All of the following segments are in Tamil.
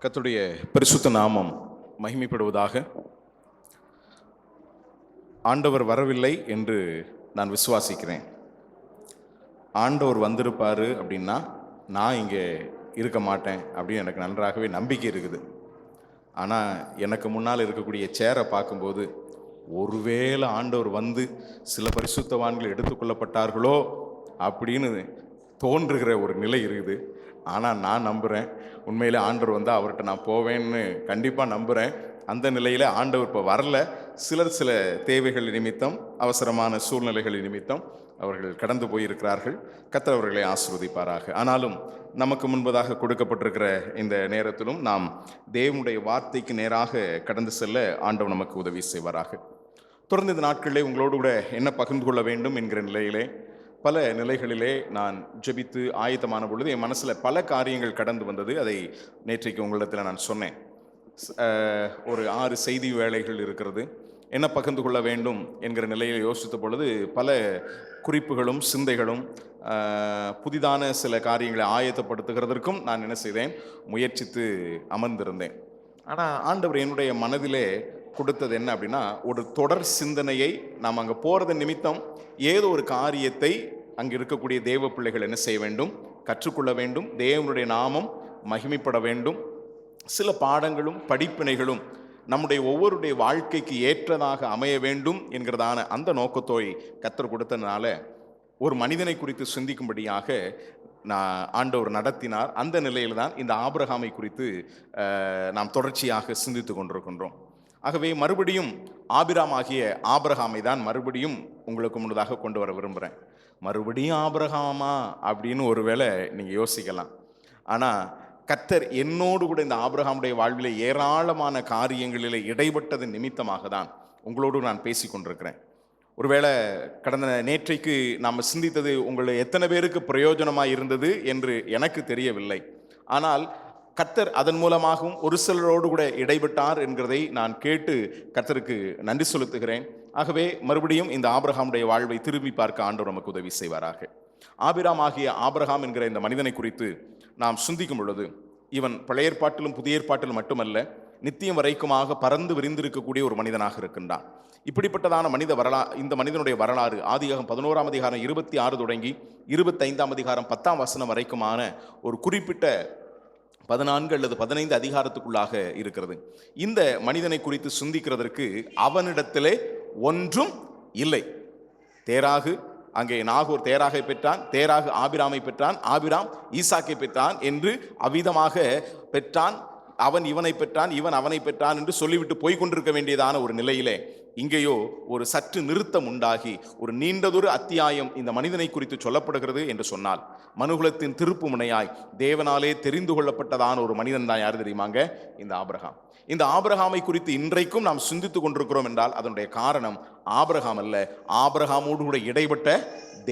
கர்த்தருடைய பரிசுத்த நாமம் மகிமைப்படுவதாக. ஆண்டவர் வரவில்லை என்று நான் விசுவாசிக்கிறேன். ஆண்டவர் வந்திருப்பார் அப்படின்னா நான் இங்கே இருக்க மாட்டேன் அப்படின்னு எனக்கு நன்றாகவே நம்பிக்கை இருக்குது. ஆனால் எனக்கு முன்னால் இருக்கக்கூடிய சேரை பார்க்கும்போது ஒருவேளை ஆண்டவர் வந்து சில பரிசுத்தவான்கள் எடுத்துக்கொள்ளப்பட்டார்களோ அப்படின்னு தோன்றுகிற ஒரு நிலை இருக்குது. ஆனால் நான் நம்புகிறேன், உண்மையிலே ஆண்டவர் வந்து அவர்கிட்ட நான் போவேன்னு கண்டிப்பாக நம்புகிறேன். அந்த நிலையில் ஆண்டவர் இப்போ வரல. சில தேவைகள் நிமித்தம், அவசரமான சூழ்நிலைகள் நிமித்தம் அவர்கள் கடந்து போயிருக்கிறார்கள். கர்த்தர் அவர்களை ஆசீர்வதிப்பாராக. ஆனாலும் நமக்கு முன்பதாக கொடுக்கப்பட்டிருக்கிற இந்த நேரத்திலும் நாம் தேவனுடைய வார்த்தைக்கு நேராக கடந்து செல்ல ஆண்டவர் நமக்கு உதவி செய்வாராக. தொடர்ந்து இந்த நாட்களிலே உங்களோடு கூட என்ன பகிர்ந்து கொள்ள வேண்டும் என்கிற நிலையிலே பல நிலைகளிலே நான் ஜெபித்து ஆயத்தமான பொழுது என் மனசில் பல காரியங்கள் கடந்து வந்தது. அதை நேற்றைக்கு உங்களிடத்தில் நான் சொன்னேன். ஒரு 6 செய்தி வேளைகள் இருக்கிறது. என்ன பகிர்ந்து கொள்ள வேண்டும் என்கிற நிலையில் யோசித்த பொழுது பல குறிப்புகளும் சிந்தைகளும் புதிதான சில காரியங்களை ஆயத்தப்படுத்துகிறதற்கும் நான் என்ன செய்தேன், முயற்சித்து அமர்ந்திருந்தேன். ஆனால் ஆண்டவர் என்னுடைய மனதிலே கொடுத்தது என்ன அப்படின்னா, ஒரு தொடர் சிந்தனையை நாம் அங்கே போகிறது நிமித்தம் ஏதோ ஒரு காரியத்தை அங்கே இருக்கக்கூடிய தேவ பிள்ளைகள் என்ன செய்ய வேண்டும், கற்றுக்கொள்ள வேண்டும். தேவனுடைய நாமம் மகிமைப்பட வேண்டும். சில பாடங்களும் படிப்பினைகளும் நம்முடைய ஒவ்வொருடைய வாழ்க்கைக்கு ஏற்றதாக அமைய வேண்டும் என்கிறதான அந்த நோக்கத்தோய் கர்த்தர் கொடுத்ததுனால ஒரு மனிதனை குறித்து சிந்திக்கும்படியாக ஆண்டவர் நடத்தினார். அந்த நிலையில் தான் இந்த ஆபிரகாமை குறித்து நாம் தொடர்ச்சியாக சிந்தித்து கொண்டிருக்கின்றோம். ஆகவே மறுபடியும் ஆபிராம் ஆகிய ஆபிரகாமை தான் மறுபடியும் உங்களுக்கு முன்னதாக கொண்டு வர விரும்புகிறேன். மறுபடியும் ஆபிரகாமா அப்படின்னு ஒருவேளை நீங்கள் யோசிக்கலாம். ஆனால் கர்த்தர் என்னோடு கூட இந்த ஆபிரகாமுடைய வாழ்வில் ஏராளமான காரியங்களில் இடைப்பட்டது நிமித்தமாக தான் உங்களோடு நான் பேசி கொண்டிருக்கிறேன். ஒருவேளை கடந்த நேற்றைக்கு நாம் சிந்தித்தது உங்களை எத்தனை பேருக்கு பிரயோஜனமாக இருந்தது என்று எனக்கு தெரியவில்லை. ஆனால் கர்த்தர் அதன் மூலமாகவும் ஒரு சிலரோடு கூட இடைப்பட்டார் என்கிறதை நான் கேட்டு கர்த்தருக்கு நன்றி செலுத்துகிறேன். ஆகவே மறுபடியும் இந்த ஆபிரகாமுடைய வாழ்வை திரும்பி பார்க்க ஆண்டவர் நமக்கு உதவி செய்வாராக. ஆபிராம் ஆகிய ஆபிரகாம் என்கிற இந்த மனிதனை குறித்து நாம் சிந்திக்கும் பொழுது இவன் பழைய ஏற்பாட்டிலும் புதிய ஏற்பாட்டிலும் மட்டுமல்ல, நித்தியம் வரைக்குமாக பறந்து விரிந்திருக்கக்கூடிய ஒரு மனிதனாக இருக்கின்றான். இப்படிப்பட்டதான இந்த மனிதனுடைய வரலாறு ஆதியாகமம் 11ஆம் அதிகாரம் 26 தொடங்கி 25ஆம் அதிகாரம் 10ஆம் வசனம் வரைக்குமான ஒரு குறிப்பிட்ட 14 அல்லது 15 அதிகாரத்துக்குள்ளாக இருக்கிறது. இந்த மனிதனை குறித்து சிந்திக்கிறதற்கு அவனிடத்திலே ஒன்றும் இல்லை. தேராகு, அங்கே நாகூர் தேராகை பெற்றான், தேராகு ஆபிராமை பெற்றான், ஆபிராம் ஈசாக்கை பெற்றான் என்று அவ்விதமாக பெற்றான். அவன் இவனை பெற்றான், இவன் அவனை பெற்றான் என்று சொல்லிவிட்டு போய்கொண்டிருக்க வேண்டியதான ஒரு நிலையிலே இங்கேயோ ஒரு சற்று நிறுத்தம் உண்டாகி ஒரு நீண்டதொரு அத்தியாயம் இந்த மனிதனை குறித்து சொல்லப்படுகிறது என்று சொன்னால், மனுகுலத்தின் திருப்பு முனையாய் தேவனாலே தெரிந்து கொள்ளப்பட்டதான ஒரு மனிதன் தான் யார் தெரியுமாங்க? இந்த ஆபிரகாம். இந்த ஆபிரகாமை குறித்து இன்றைக்கும் நாம் சிந்தித்து கொண்டிருக்கிறோம் என்றால் அதனுடைய காரணம் ஆபிரகாம் அல்ல, ஆபிரகாமோடு கூட இடைப்பட்ட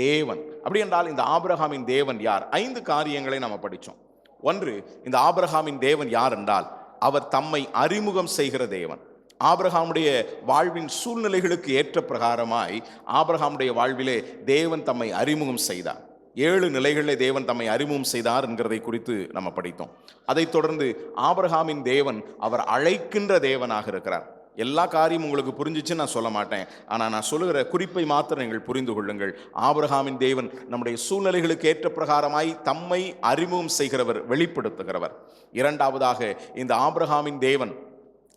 தேவன். அப்படி என்றால் இந்த ஆபிரகாமின் தேவன் யார்? 5 காரியங்களை நாம் படித்தோம். ஒன்று, இந்த ஆபிரகாமின் தேவன் யார் என்றால் அவர் தம்மை அறிமுகம் செய்கிற தேவன். ஆபிரகாமுடைய வாழ்வின் சூழ்நிலைகளுக்கு ஏற்ற பிரகாரமாய் ஆபிரகாமுடைய வாழ்விலே தேவன் தம்மை அறிமுகம் செய்தார். 7 நிலைகளிலே தேவன் தம்மை அறிமுகம் செய்தார் என்கிறதை குறித்து நம்ம படித்தோம். அதைத் தொடர்ந்து ஆபிரகாமின் தேவன் அவர் அழைக்கின்ற தேவனாக இருக்கிறார். எல்லா காரியம் உங்களுக்கு புரிஞ்சிச்சுன்னு நான் சொல்ல மாட்டேன், ஆனால் நான் சொல்லுகிற குறிப்பை மாத்திரம் நீங்கள் புரிந்து கொள்ளுங்கள். ஆபிரகாமின் தேவன் நம்முடைய சூழ்நிலைகளுக்கு ஏற்ற பிரகாரமாய் தம்மை அறிமுகம் செய்கிறவர், வெளிப்படுத்துகிறவர். இரண்டாவதாக, இந்த ஆபிரகாமின் தேவன்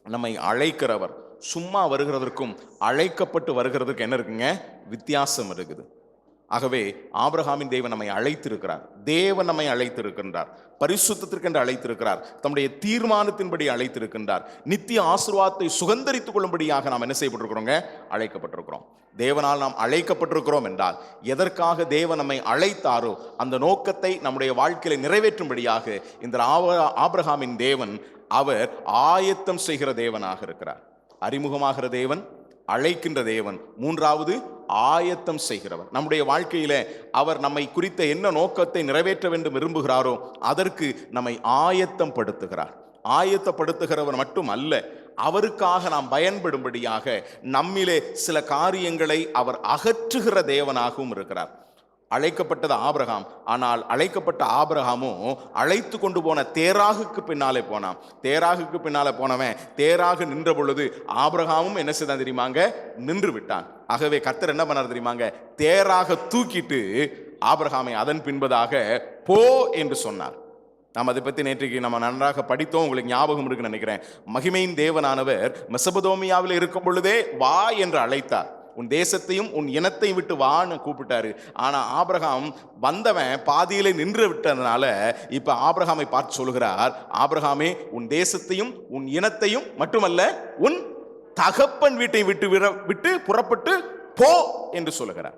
நம்மை அழைக்கிறவர். சும்மா வருகிறதற்கும் அழைக்கப்பட்டு வருகிறதுக்கு என்ன இருக்குங்க? வித்தியாசம் இருக்குது. ஆகவே ஆபிரகாமின் தேவன் நம்மை அழைத்திருக்கிறார். தேவன் நம்மை அழைத்திருக்கின்றார், பரிசுத்தத்திற்கென்று அழைத்திருக்கிறார், தம்முடைய தீர்மானத்தின்படி அழைத்திருக்கின்றார். நித்திய ஆசீர்வாதத்தை சுகந்தரித்துக் கொள்ளும்படியாக நாம் என்ன செய்யப்பட்டிருக்கிறோங்க? அழைக்கப்பட்டிருக்கிறோம். தேவனால் நாம் அழைக்கப்பட்டிருக்கிறோம் என்றால் எதற்காக தேவன் நம்மை அழைத்தாரோ அந்த நோக்கத்தை நம்முடைய வாழ்க்கையில நிறைவேற்றும்படியாக இந்த ஆபிரகாமின் தேவன் அவர் ஆயத்தம் செய்கிற தேவனாக இருக்கிறார். அறிமுகமாகிற தேவன், அழைக்கின்ற தேவன், மூன்றாவது ஆயத்தம் செய்கிறவர். நம்முடைய வாழ்க்கையில அவர் நம்மை குறித்த என்ன நோக்கத்தை நிறைவேற்ற வேண்டும் விரும்புகிறாரோ அதற்கு நம்மை ஆயத்தம் படுத்துகிறார். ஆயத்தப்படுத்துகிறவர் மட்டும் அல்ல, அவருக்காக நாம் பயன்படும்படியாக நம்மிலே சில காரியங்களை அவர் அகற்றுகிற தேவனாகவும் இருக்கிறார். அழைக்கப்பட்டது ஆபிரகாம். ஆனால் அழைக்கப்பட்ட ஆபிரகாமும் அழைத்து கொண்டு போன தேராகுக்கு பின்னாலே போனான். தேராகுக்கு பின்னாலே போனவன் தேராகு நின்ற பொழுது ஆபிரகாமும் என்ன செய்தான் தெரியுமாங்க? நின்று விட்டான். ஆகவே கர்த்தர் என்ன பண்ணார் தெரியுமாங்க? தேராக தூக்கிட்டு ஆபிரகாமை அதன் பின்பதாக போ என்று சொன்னார். நாம் அதை பற்றி நேற்றைக்கு நம்ம நன்றாக படித்தோம், உங்களுக்கு ஞாபகம் இருக்குன்னு நினைக்கிறேன். மகிமையின் தேவனானவர் மெசபதோமியாவில் இருக்கும் பொழுதே வா என்று அழைத்தார். உன் தேசத்தையும் உன் இனத்தையும் விட்டு வான்னு கூப்பிட்டாரு. ஆனா ஆபிரகாம் வந்தவன் பாதியிலே நின்று விட்டதுனால இப்ப ஆபிரகாமை பார்த்து சொல்கிறார், ஆபிரகாமே உன் தேசத்தையும் உன் இனத்தையும் மட்டுமல்ல உன் தகப்பன் வீட்டை விட்டு புறப்பட்டு போ என்று சொல்லுகிறார்.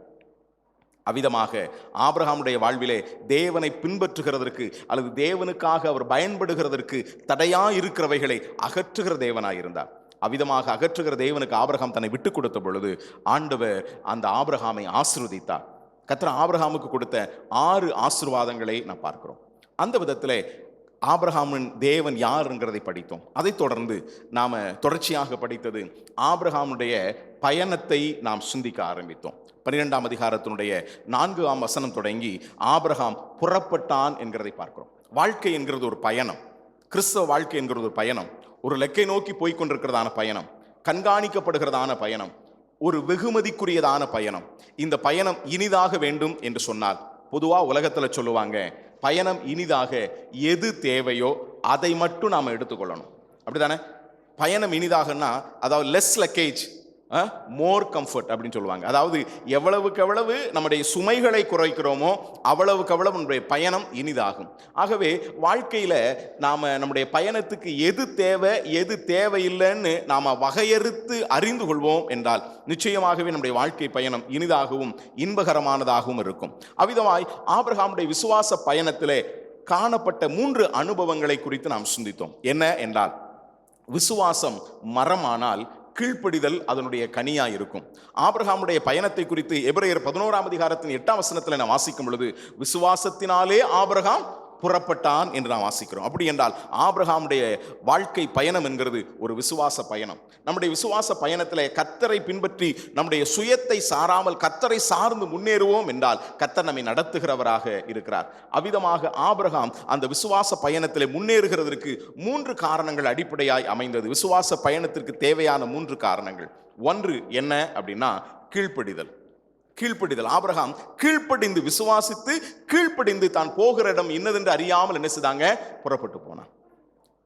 அவ்விதமாக ஆபிரகாமுடைய வாழ்விலே தேவனை பின்பற்றுகிறதற்கு அல்லது தேவனுக்காக அவர் பயன்படுகிறதற்கு தடையா இருக்கிறவைகளை அகற்றுகிற தேவனாயிருந்தார். அவ்விதமாக அகற்றுகிற தேவனுக்கு ஆபிரகாம் தன்னை விட்டு கொடுத்த பொழுது ஆண்டவர் அந்த ஆபிரகாமை ஆசீர்வதித்தார். கர்த்தர் ஆபிரகாமுக்கு கொடுத்த 6 ஆசீர்வாதங்களை நாம் பார்க்கிறோம். அந்த விதத்திலே ஆபிரகாமின் தேவன் யாருங்கிறதை படித்தோம். அதைத் தொடர்ந்து நாம் தொடர்ச்சியாக படித்தது ஆபிரகாமுடைய பயணத்தை நாம் சிந்திக்க ஆரம்பித்தோம். 12ஆம் அதிகாரத்தினுடைய 4ஆம் வசனம் தொடங்கி ஆபிரகாம் புறப்பட்டான் என்கிறதை பார்க்கிறோம். வாழ்க்கை என்கிறது ஒரு பயணம். கிறிஸ்தவ வாழ்க்கை என்கிறது ஒரு பயணம். ஒரு லக்கை நோக்கி போய்கொண்டிருக்கிறதான பயணம், கண்காணிக்கப்படுகிறதான பயணம், ஒரு வெகுமதிக்குரியதான பயணம். இந்த பயணம் இனிதாக வேண்டும் என்று சொன்னால் பொதுவாக உலகத்தில் சொல்லுவாங்க, பயணம் இனிதாக எது தேவையோ அதை மட்டும் நாம் எடுத்துக்கொள்ளணும். அப்படித்தானே? பயணம் இனிதாகனா அதாவது லெஸ் லக்கேஜ் மோர் கம்ஃபர்ட் அப்படின்னு சொல்லுவாங்க. அதாவது எவ்வளவுக்கு எவ்வளவு நம்முடைய சுமைகளை குறைக்கிறோமோ அவ்வளவுக்கு அவ்வளவு நம்முடைய பயணம் இனிதாகும். ஆகவே வாழ்க்கையில் நாம் நம்முடைய பயணத்துக்கு எது தேவை எது தேவையில்லைன்னு நாம் வகையறுத்து அறிந்து கொள்வோம் என்றால் நிச்சயமாகவே நம்முடைய வாழ்க்கை பயணம் இனிதாகவும் இன்பகரமானதாகவும் இருக்கும். அவ்விதமாய் ஆபிரகாமுடைய விசுவாச பயணத்திலே காணப்பட்ட 3 அனுபவங்களை குறித்து நாம் சிந்தித்தோம். என்ன என்றால், விசுவாசம் மரமானால் கீழ்ப்படிதல் அதனுடைய கனியா இருக்கும். ஆபிரகாமுடைய பயணத்தை குறித்து எபிரேயர் 11ஆம் அதிகாரத்தின் 8ஆம் வசனத்தில் நாம் வாசிக்கும் பொழுது விசுவாசத்தினாலே ஆபிரகாம் புறப்பட்டான் என்று நாம் வாசிக்கிறோம். அப்படி என்றால் ஆபிரகாமுடைய வாழ்க்கை பயணம் என்கிறது ஒரு விசுவாச பயணம். நம்முடைய விசுவாச பயணத்தில் கர்த்தரை பின்பற்றி நம்முடைய சுயத்தை சாராமல் கர்த்தரை சார்ந்து முன்னேறுவோம் என்றால் கர்த்தர் நம்மை நடத்துகிறவராக இருக்கிறார். அவ்விதமாக ஆபிரகாம் அந்த விசுவாச பயணத்தில் முன்னேறுகிறதற்கு 3 காரணங்கள் அடிப்படையாய் அமைந்தது. விசுவாச பயணத்திற்கு தேவையான 3 காரணங்கள். 1 என்ன அப்படின்னா கீழ்ப்படிதல். கீழ்ப்படிதல். ஆபிரகாம் கீழ்ப்படிந்து விசுவாசித்து கீழ்ப்படிந்து தான் போகிற இடம் இன்னதென்று அறியாமல் என்ன செய்தாங்க? புறப்பட்டு போனான்.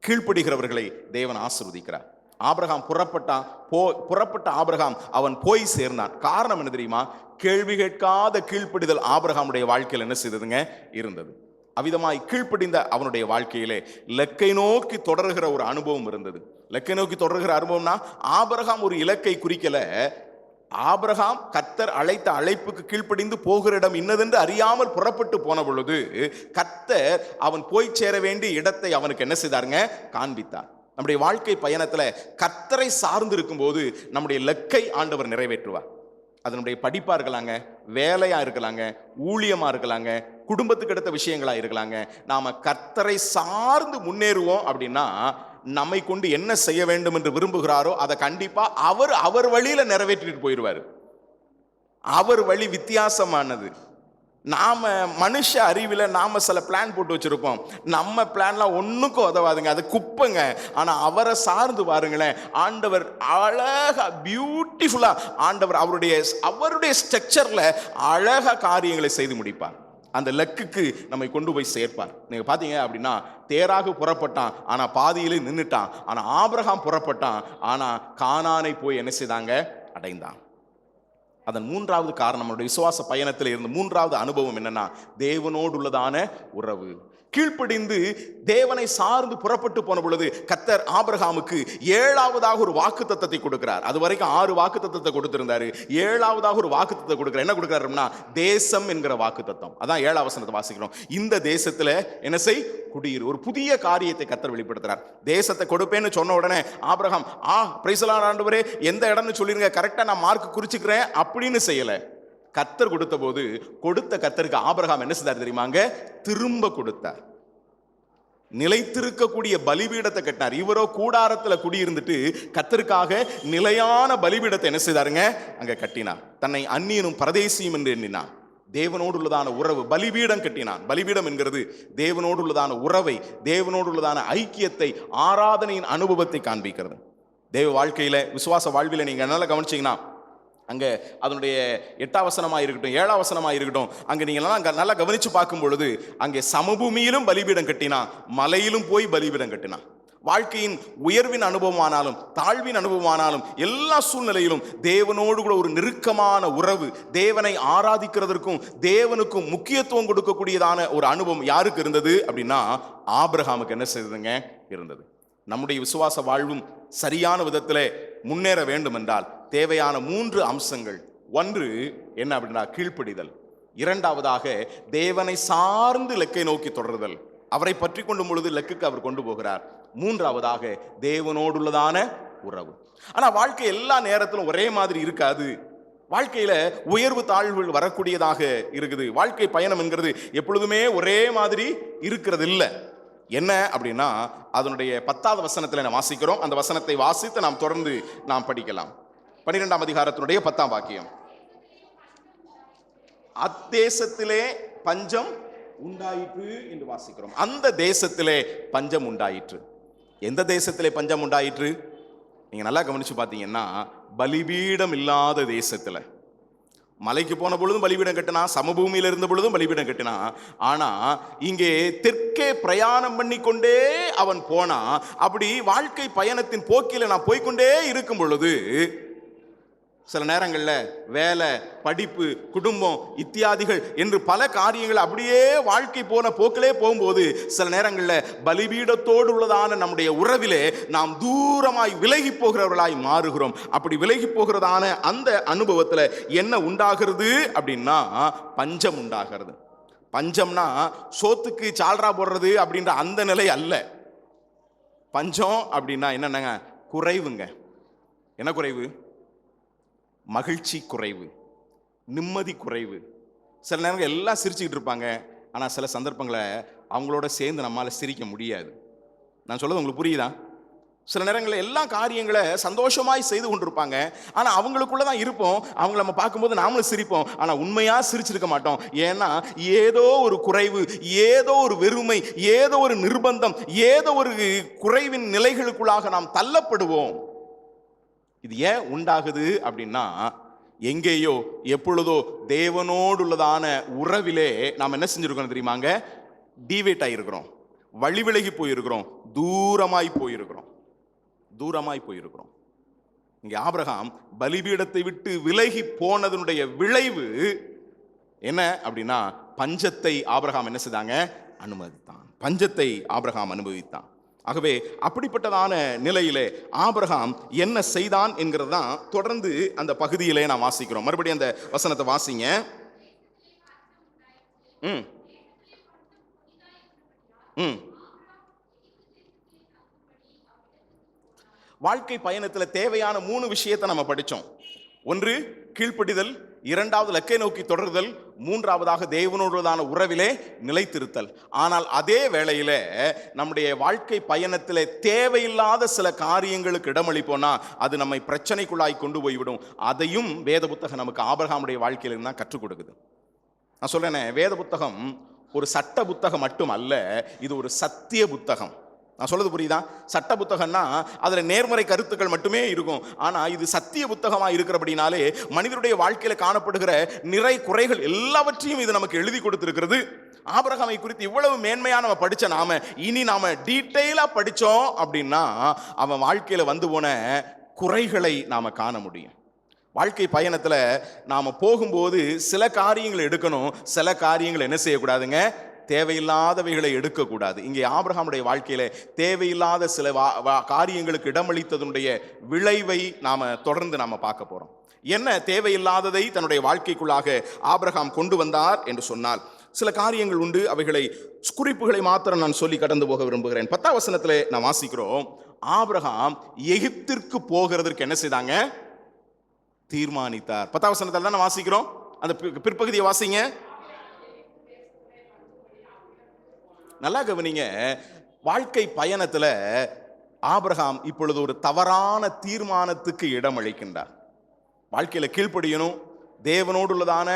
கீழ்ப்படுகிறவர்களை தேவன் ஆசீர்வதிக்கிறார். ஆபிரகாம் புறப்பட்ட ஆபிரகாம் அவன் போய் சேர்ந்தான். காரணம் என்ன தெரியுமா? கேள்வி கேட்காத கீழ்ப்படிதல் ஆபிரகாமுடைய வாழ்க்கையில் என்ன செய்ததுங்க? இருந்தது. அவ்விதமாய் கீழ்ப்படிந்த அவனுடைய வாழ்க்கையிலே லக்கை நோக்கி தொடர்கிற ஒரு அனுபவம் இருந்தது. லக்கை நோக்கி தொடர்கிற அனுபவம்னா ஆபிரகாம் ஒரு இலக்கை குறிக்கல. ஆபிரகாம் கர்த்தர் அழைத்த அழைப்புக்கு கீழ்ப்படிந்து போகிற இடம் இன்னதென்று அறியாமல் புறப்பட்டு போன பொழுது கர்த்தர் அவன் போய் சேர வேண்டிய இடத்தை அவனுக்கு என்ன செய்தாருங்க? காண்பித்தார். நம்முடைய வாழ்க்கை பயணத்துல கர்த்தரை சார்ந்து இருக்கும் போது நம்முடைய லக்கை ஆண்டவர் நிறைவேற்றுவார். அதனுடைய படிப்பா இருக்கலாங்க, வேலையா இருக்கலாங்க, ஊழியமா இருக்கலாங்க, குடும்பத்துக்கு அடுத்த விஷயங்களா இருக்கலாங்க. நாம கர்த்தரை சார்ந்து முன்னேறுவோம் அப்படின்னா நம்மை கொண்டு என்ன செய்ய வேண்டும் என்று விரும்புகிறாரோ அதை கண்டிப்பா அவர் வழியில நிறைவேற்றிட்டு போயிடுவார். அவர் வழி வித்தியாசமானது. நாம மனுஷ அறிவில் நாம சில பிளான் போட்டு வச்சிருப்போம். நம்ம பிளான்லாம் ஒண்ணுக்கும் உதவாதுங்க, அது குப்பைங்க. ஆனா அவரை சார்ந்து பாருங்களேன், ஆண்டவர் அழகா பியூட்டிஃபுல்லா ஆண்டவர் அவருடைய ஸ்ட்ரக்சர்ல அழகா காரியங்களை செய்து முடிப்பார். அந்த லக்குக்கு நம்மை கொண்டு போய் சேர்ப்பார். நீங்க பாத்தீங்க அப்படின்னா தேராக புறப்பட்டான், ஆனா பாதியிலே நின்றுட்டான். ஆனா ஆபிரகாம் புறப்பட்டான், ஆனா கானானை போய் என்ன செய்தாங்க? அடைந்தான். அதன் 3வது காரணம், நம்முடைய விசுவாச பயணத்தில் இருந்த 3வது அனுபவம் என்னன்னா தேவனோடு உள்ளதான உறவு. கீழ்ப்படிந்து தேவனை சார்ந்து புறப்பட்டு போன பொழுது கர்த்தர் ஆபிரகாமுக்கு 7வதாக ஒரு வாக்குத்தத்தத்தை கொடுக்கிறார். அது வரைக்கும் 6 வாக்குத்தத்தத்தை கொடுத்திருந்தாரு. 7வதாக ஒரு வாக்குத்தத்தை கொடுக்கிறார். என்ன கொடுக்கிறாருன்னா தேசம் என்கிற வாக்குத்தத்தம். அதான் 7ஆம் வசனத்தை வாசிக்கிறோம். இந்த தேசத்துல என்ன செய்? குடியிரு. ஒரு புதிய காரியத்தை கர்த்தர் வெளிப்படுத்துறார். தேசத்தை கொடுப்பேன்னு சொன்ன உடனே ஆபிரகாம் பிரைஸ் தி லார்ட் ஆண்டவரே எந்த இடம்னு சொல்லிருங்க, கரெக்டா நான் மார்க் குறிச்சுக்கிறேன் அப்படின்னு செய்யல. கர்த்தர் கொடுத்த போது கொடுத்த கர்த்தருக்கு ஆபிரகாம் என்ன செய்தார் தெரியுமாங்க? திரும்ப கொடுத்தார். நிலைத்திருக்கக்கூடிய பலிபீடத்தை கட்டினார். இவரோ கூடாரத்துல குடியிருந்துட்டு கர்த்தருக்காக நிலையான பலிபீடத்தை என்ன செய்தாருங்க? அங்க கட்டினார். தன்னை அந்நியனும் பரதேசியும் என்று எண்ணினார். தேவனோடு உள்ளதான உறவு. பலிபீடம் கட்டினான். பலிபீடம் என்கிறது தேவனோடு உள்ளதான உறவை, தேவனோடு உள்ளதான ஐக்கியத்தை, ஆராதனையின் அனுபவத்தை காண்பிக்கிறது. தேவ வாழ்க்கையில, விசுவாச வாழ்வில நீங்க நல்லா கவனிச்சீங்கன்னா, அங்க அதனுடைய 8ஆம் வசனமா இருக்கட்டும், 7ஆம் வசனமா இருக்கட்டும், அங்க நீங்க நல்லா கவனிச்சு பார்க்கும் பொழுது, அங்கே சமபூமியிலும் பலிபீடம் கட்டினான், மலையிலும் போய் பலிபீடம் கட்டினான். வாழ்க்கையின் உயர்வின் அனுபவமானாலும் தாழ்வின் அனுபவமானாலும் எல்லா சூழ்நிலையிலும் தேவனோடு கூட ஒரு நெருக்கமான உறவு, தேவனை ஆராதிக்கிறதற்கும் தேவனுக்கும் முக்கியத்துவம் கொடுக்கக்கூடியதான ஒரு அனுபவம் யாருக்கு இருந்தது அப்படின்னா, ஆபிரகாமுக்கு என்ன செய்ததுங்க இருந்தது. நம்முடைய விசுவாச வாழ்வும் சரியான விதத்திலே முன்னேற வேண்டும் என்றால் தேவையான 3 அம்சங்கள். ஒன்று என்ன அப்படின்னா கீழ்ப்படிதல். இரண்டாவதாக தேவனை சார்ந்து இலக்கை நோக்கி தொடருதல். அவரை பற்றி கொள்ளும் பொழுது இலக்குக்கு அவர் கொண்டு போகிறார். மூன்றாவதாக தேவனோடுள்ளதான உறவு. ஆனா வாழ்க்கை எல்லா நேரத்திலும் ஒரே மாதிரி இருக்காது. வாழ்க்கையில உயர்வு தாழ்வுகள் வரக்கூடியதாக இருக்குது. வாழ்க்கை பயணம் என்கிறது எப்பொழுதுமே ஒரே மாதிரி இருக்கிறது இல்லை. என்ன அப்படின்னா, அதனுடைய 10ஆவது வசனத்தில் நாம் வாசிக்கிறோம். அந்த வசனத்தை வாசித்து நாம் தொடர்ந்து நாம் படிக்கலாம். 12ஆம் அதிகாரத்தினுடைய 10ஆம் வாக்கியம். அத்தேசத்திலே பஞ்சம் உண்டாயிற்று என்று வாசிக்கிறோம். அந்த தேசத்திலே பஞ்சம் உண்டாயிற்று. எந்த தேசத்திலே பஞ்சம் உண்டாயிற்று? நீங்க நல்லா கவனிச்சு பார்த்தீங்கன்னா, பலிபீடம் இல்லாத தேசத்துல. மலைக்கு போன பொழுதும் பலிபீடம் கட்டினா, சமபூமியில் இருந்த பொழுதும் பலிபீடம் கட்டினா. ஆனா இங்கே தெற்கே பிரயாணம் பண்ணி கொண்டே அவன் போனா. அப்படி வாழ்க்கை பயணத்தின் போக்கில நான் போய்கொண்டே இருக்கும் பொழுது, சில நேரங்களில் வேலை, படிப்பு, குடும்பம் இத்தியாதிகள் என்று பல காரியங்கள் அப்படியே வாழ்க்கை போன போக்கிலே போகும்போது, சில நேரங்களில் பலிபீடத்தோடு உள்ளதான நம்முடைய உறவிலே நாம் தூரமாய் விலகி போகிறவர்களாய் மாறுகிறோம். அப்படி விலகி போகிறதான அந்த அனுபவத்தில் என்ன உண்டாகிறது அப்படின்னா, பஞ்சம் உண்டாகிறது. பஞ்சம்னா சோத்துக்கு சால்ரா போடுறது அப்படின்ற அந்த நிலை அல்ல. பஞ்சம் அப்படின்னா என்னங்க? குறைவுங்க. என்ன குறைவு? மகிழ்ச்சி குறைவு, நிம்மதி குறைவு. சில நேரங்கள் எல்லாம் சிரிச்சுக்கிட்டு இருப்பாங்க, ஆனால் சில சந்தர்ப்பங்களை அவங்களோட சேர்ந்து நம்மளால் சிரிக்க முடியாது. நான் சொல்றது உங்களுக்கு புரியுதா? சில நேரங்களில் எல்லா காரியங்களை சந்தோஷமாய் செய்து கொண்டிருப்பாங்க, ஆனால் அவங்களுக்குள்ள தான் இருப்போம். அவங்கள நம்ம பார்க்கும்போது நாமளும் சிரிப்போம், ஆனால் உண்மையாக சிரிச்சிருக்க மாட்டோம். ஏன்னா ஏதோ ஒரு குறைவு, ஏதோ ஒரு வெறுமை, ஏதோ ஒரு நிர்பந்தம், ஏதோ ஒரு குறைவின் நிலைகளுக்குள்ளாக நாம் தள்ளப்படுவோம். இது ஏன் உண்டாகுது அப்படின்னா, எங்கேயோ எப்பொழுதோ தேவனோடு உள்ளதான உறவிலே நாம் என்ன செஞ்சிருக்கோம் தெரியுமாங்க? டிவேட் ஆகிருக்கிறோம், வழி விலகி போயிருக்கிறோம், தூரமாய் போயிருக்கிறோம், தூரமாய் போயிருக்கிறோம். இங்கே ஆபிரகாம் பலிபீடத்தை விட்டு விலகி போனதனுடைய விளைவு என்ன அப்படின்னா, பஞ்சத்தை ஆபிரகாம் என்ன செய்தாங்க? அனுமதித்தான். பஞ்சத்தை ஆபிரகாம் அனுபவித்தான். ஆகவே அப்படிப்பட்டதான நிலையிலே ஆபிரகாம் என்ன செய்தான் என்கிறது தான் தொடர்ந்து அந்த பகுதியிலே நாம் வாசிக்கிறோம். மறுபடியும் அந்த வசனத்தை வாசிங்க. வாழ்க்கை பயணத்தில் தேவையான 3 விஷயத்தை நம்ம படித்தோம். ஒன்று கீழ்ப்படிதல், இரண்டாவது இலக்கை நோக்கி தொடர்தல், மூன்றாவதாக தேவனோடுதான உறவிலே நிலைத்திருத்தல். ஆனால் அதே வேளையில நம்முடைய வாழ்க்கை பயணத்திலே தேவையில்லாத சில காரியங்களுக்கு இடமளிப்போனா அது நம்மை பிரச்சனைக்குள்ளாய் கொண்டு போய்விடும். அதையும் வேத புத்தகம் நமக்கு ஆபிரகாமுடைய வாழ்க்கையில தான் கற்றுக் கொடுக்குது. நான் சொல்றேனே, வேத புத்தகம் ஒரு சட்ட புத்தகம் மட்டும் அல்ல, இது ஒரு சத்திய புத்தகம். நான் சொல்றது புரியுதா? சட்ட புத்தகம்னா அதுல நேர்மறை கருத்துக்கள் மட்டுமே இருக்கும். ஆனா இது சத்திய புத்தகமா இருக்கிறபடினாலே மனிதனுடைய வாழ்க்கையில காணப்படுகிற நிறை குறைகள் எல்லாவற்றையும் இது நமக்கு எழுதி கொடுத்திருக்கிறது. ஆபிரகாமை குறித்து இவ்வளவு மேன்மையா நம்ம படிச்ச இனி நாம டீட்டெயிலா படிச்சோம் அப்படின்னா அவன் வாழ்க்கையில வந்து போன குறைகளை நாம காண முடியும். வாழ்க்கை பயணத்துல நாம போகும்போது சில காரியங்களை எடுக்கணும், சில காரியங்களை என்ன செய்யக்கூடாதுங்க? தேவையில்லாதவைகளை எடுக்கக்கூடாது. இங்கே ஆபிரகாமுடைய வாழ்க்கையில தேவையில்லாத சில காரியங்களுக்கு இடமளித்ததனுடைய விளைவை தொடர்ந்து நாம பார்க்க போறோம். என்ன தேவையில்லாததை தன்னுடைய வாழ்க்கைக்குள்ளாக ஆபிரகாம் கொண்டு வந்தார் என்று சொன்னால் சில காரியங்கள் உண்டு. அவைகளை குறிப்புகளை மாத்திரம் நான் சொல்லி கடந்து போக விரும்புகிறேன். 10ஆம் வசனத்திலே நான் வாசிக்கிறோம், ஆபிரகாம் எகிப்திற்கு போகிறதற்கு என்ன செய்தாங்க? தீர்மானித்தார். 10ஆம் வசனத்தில் தான் வாசிக்கிறோம். அந்த பிற்பகுதியை வாசிங்க. நல்லா கவனிங்க. வாழ்க்கை பயணத்துல ஆபிரகாம் இப்பொழுது ஒரு தவறான தீர்மானத்துக்கு இடம் அளிக்கின்றார். வாழ்க்கையில கீழ்ப்படியணும், தேவனோடு உள்ளதான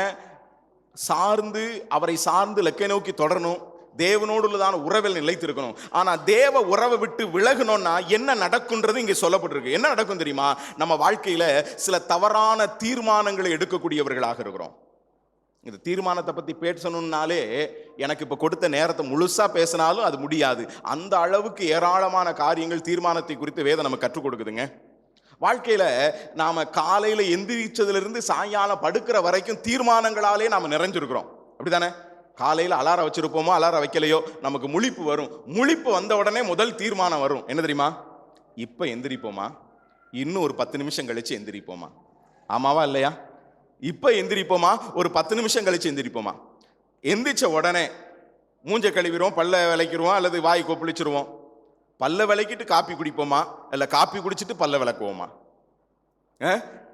சார்ந்து அவரை சார்ந்து இலக்கை நோக்கி தொடரணும். தேவனோடு உள்ளதான உறவில் நிலைத்திருக்கணும். ஆனா தேவ உறவை விட்டு விலகணும்னா என்ன நடக்கும்ன்றது இங்கே சொல்லப்பட்டிருக்கு. என்ன நடக்கும் தெரியுமா? நம்ம வாழ்க்கையில சில தவறான தீர்மானங்களை எடுக்கக்கூடியவர்களாக இருக்கிறோம். இந்த தீர்மானத்தை பத்தி பேசணும்னாலே எனக்கு இப்ப கொடுத்த நேரத்தை முழுசா பேசினாலும் அது முடியாது. அந்த அளவுக்கு ஏராளமான காரியங்கள் தீர்மானத்தை குறித்து வேதம் நமக்கு கற்றுக் கொடுக்குதுங்க. வாழ்க்கையில நாம காலையில எந்திரிச்சதுல இருந்து சாயங்காலம் படுக்கிற வரைக்கும் தீர்மானங்களாலே நாம நிறைஞ்சிருக்கிறோம். அப்படித்தானே? காலையில அலாரம் வச்சிருப்போமோ அலாரம் வைக்கலையோ நமக்கு முழிப்பு வரும். முழிப்பு வந்த உடனே முதல் தீர்மானம் வரும். என்ன தெரியுமா? இப்ப எந்திரிப்போமா, இன்னும் ஒரு 10 நிமிஷம் கழிச்சு எந்திரிப்போமா? ஆமாவா இல்லையா? இப்ப எந்திரிப்போமா, ஒரு 10 நிமிஷம் கழிச்சு எந்திரிப்போமா? எந்திரிச்ச உடனே மூஞ்ச கழுவிடுவோம், பல்ல விளக்கிடுவோம், அல்லது வாய் கொப்பளிச்சிருவோம். பல்ல விளக்கிட்டு காப்பி குடிப்போமா, இல்ல காப்பி குடிச்சிட்டு பல்ல விளக்குவோமா?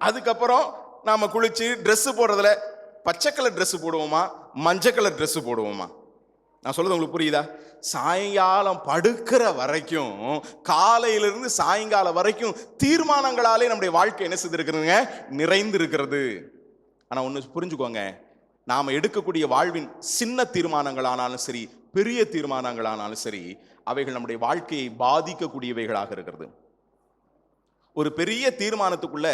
அதுக்கப்புறம் நாம குளிச்சு ட்ரெஸ் போடுறதுல பச்சை கலர் ட்ரெஸ் போடுவோமா, மஞ்சள் கலர் ட்ரெஸ் போடுவோமா? நான் சொல்றது உங்களுக்கு புரியுதா? சாயங்காலம் படுக்கிற வரைக்கும், காலையிலிருந்து சாயங்காலம் வரைக்கும் தீர்மானங்களாலே நம்முடைய வாழ்க்கை என்ன செய்திருக்கிறதுங்க? நிறைந்து இருக்கிறது. ஆனா ஒண்ணு புரிஞ்சுக்கோங்க, நாம எடுக்கக்கூடிய வாழ்வின் சின்ன தீர்மானங்களானாலும் சரி, பெரிய தீர்மானங்களானாலும் சரி, அவைகள் நம்முடைய வாழ்க்கையை பாதிக்கக்கூடியவைகளாக இருக்கிறது. ஒரு பெரிய தீர்மானத்துக்குள்ள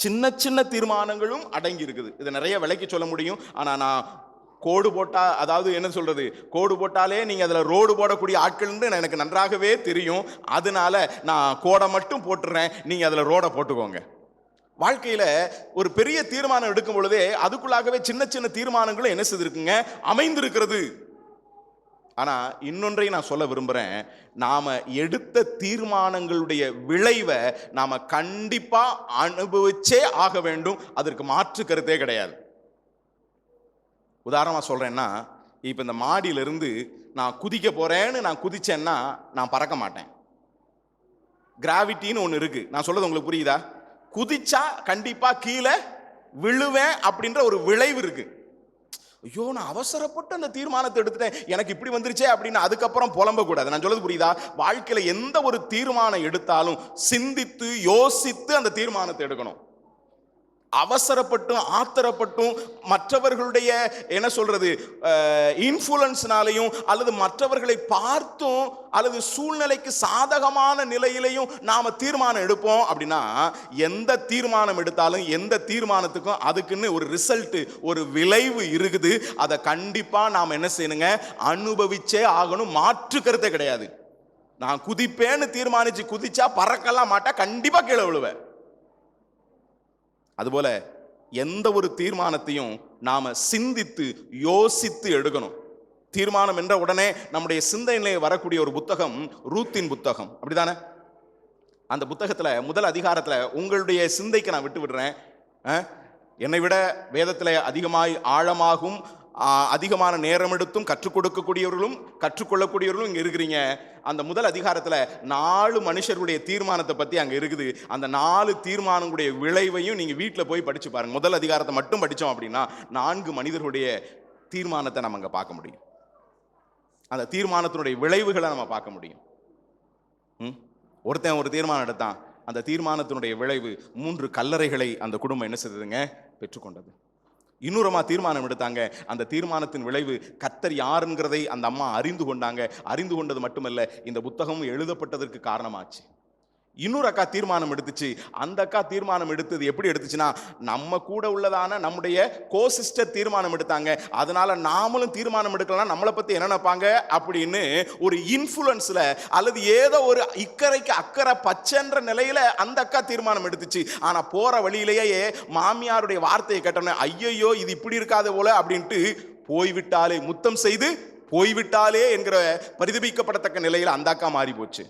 சின்ன சின்ன தீர்மானங்களும் அடங்கி இருக்குது. இதை நிறைய விலைக்கு சொல்ல முடியும். ஆனா நான் கோடு போட்டா, அதாவது என்ன சொல்றது, கோடு போட்டாலே நீங்க அதுல ரோடு போடக்கூடிய ஆட்கள் எனக்கு நன்றாகவே தெரியும். அதனால நான் கோடை மட்டும் போட்டுறேன், நீங்க அதுல ரோட போட்டுக்கோங்க. வாழ்க்கையில ஒரு பெரிய தீர்மானம் எடுக்கும் பொழுதே அதுக்குள்ளாகவே சின்ன சின்ன தீர்மானங்களும் என்ன செய்திருக்குங்க? அமைந்திருக்கிறது. ஆனா இன்னொன்றை நான் சொல்ல விரும்புறேன். நாம எடுத்த தீர்மானங்களுடைய விளைவை நாம கண்டிப்பா அனுபவிச்சே ஆக வேண்டும். அதற்கு மாற்று கருத்தே கிடையாது. உதாரணமா சொல்றேன்னா, இப்ப இந்த மாடியிலிருந்து நான் குதிக்க போறேன்னு நான் குதிச்சேன்னா நான் பறக்க மாட்டேன். கிராவிட்டின்னு ஒண்ணு இருக்கு. நான் சொல்றது உங்களுக்கு புரியுதா? குதிச்சா கண்டிப்பா கீழே விழுவேன் அப்படின்ற ஒரு விளைவு இருக்கு. ஐயோ, நான் அவசரப்பட்டு அந்த தீர்மானத்தை எடுத்துட்டேன், எனக்கு இப்படி வந்துருச்சே அப்படின்னு அதுக்கப்புறம் புலம்ப கூடாது. நான் சொல்றது புரியுதா? வாழ்க்கையில எந்த ஒரு தீர்மானம் எடுத்தாலும் சிந்தித்து யோசித்து அந்த தீர்மானத்தை எடுக்கணும். அவசரப்பட்டும் ஆத்திரப்பட்டும் மற்றவர்களுடைய என்ன சொல்றது இன்ஃப்ளூயன்ஸ்னாலையும் அல்லது மற்றவர்களை பார்த்தும் அல்லது சூழ்நிலைக்கு சாதகமான நிலையிலையும் நாம தீர்மானம் எடுப்போம் அப்படின்னா, எந்த தீர்மானம் எடுத்தாலும் எந்த தீர்மானத்துக்கும் அதுக்குன்னு ஒரு ரிசல்ட், ஒரு விளைவு இருக்குது. அதை கண்டிப்பா நாம் என்ன செய்யணுங்க? அனுபவிச்சே ஆகணும். மாற்று கருத்தே கிடையாது. நான் குதிப்பேன்னு தீர்மானிச்சு குதிச்சா பறக்கலாம் மாட்டா, கண்டிப்பா கீழே விழுவேன். அதுபோல எந்த ஒரு தீர்மானத்தையும் நாம சிந்தித்து யோசித்து எடுக்கணும். தீர்மானம் என்ற உடனே நம்முடைய சிந்தனையிலே வரக்கூடிய ஒரு புத்தகம் ரூத்தின் புத்தகம். அப்படிதானே? அந்த புத்தகத்துல முதல் அதிகாரத்துல உங்களுடைய சிந்தைக்கு நான் விட்டு விடுறேன். என்னை விட வேதத்துல அதிகமாய் ஆழமாகும் அதிகமான நேரம் எடுத்தும் கற்றுக் கொடுக்கக்கூடியவர்களும் கற்றுக்கொள்ளக்கூடியவர்களும் இங்க இருக்கிறீங்க. அந்த முதல் அதிகாரத்துல 4 மனுஷருடைய தீர்மானத்தை பத்தி அங்க இருக்குது. அந்த 4 தீர்மானங்களுடைய விளைவையும் நீங்க வீட்டுல போய் படிச்சு பாருங்க. முதல் அதிகாரத்தை மட்டும் படிச்சோம் அப்படின்னா 4 மனிதர்களுடைய தீர்மானத்தை நம்ம அங்க பார்க்க முடியும். அந்த தீர்மானத்தினுடைய விளைவுகளை நம்ம பார்க்க முடியும். ஒருத்தன் ஒரு தீர்மானம் எடுத்தான், அந்த தீர்மானத்தினுடைய விளைவு 3 கல்லறைகளை அந்த குடும்பம் என்ன செய்ததுங்க? பெற்றுக்கொண்டது. இன்னொருமா தீர்மானம் எடுத்தாங்க. அந்த தீர்மானத்தின் விளைவு கர்த்தர் யாருங்கிறதை அந்த அம்மா அறிந்து கொண்டாங்க. அறிந்து கொண்டது மட்டுமல்ல, இந்த புத்தகமும் எழுதப்பட்டதற்கு காரணமாச்சு. இன்னொரு அக்கா தீர்மானம் எடுத்துச்சு. அந்த அக்கா தீர்மானம் எடுத்தது எப்படி எடுத்துச்சுன்னா, நம்ம கூட உள்ளதான நம்முடைய கோசிஸ்டர் தீர்மானம் எடுத்தாங்க, அதனால நாமளும் தீர்மானம் எடுக்கலாம், நம்மளை பத்தி என்ன நினைப்பாங்க அப்படின்னு ஒரு இன்ஃப்ளூயன்ஸ்ல அல்லது ஏதோ ஒரு இக்கரைக்கு அக்கறை பச்சைன்ற நிலையில அந்த அக்கா தீர்மானம் எடுத்துச்சு. ஆனா போற வழியிலேயே மாமியாருடைய வார்த்தையை கேட்டோன்னே, ஐயோ இது இப்படி இருக்காது போல அப்படின்ட்டு போய்விட்டாலே, முத்தம் செய்து போய்விட்டாலே என்கிற பரிதபிக்கப்படத்தக்க நிலையில அந்த அக்கா மாறி போச்சு.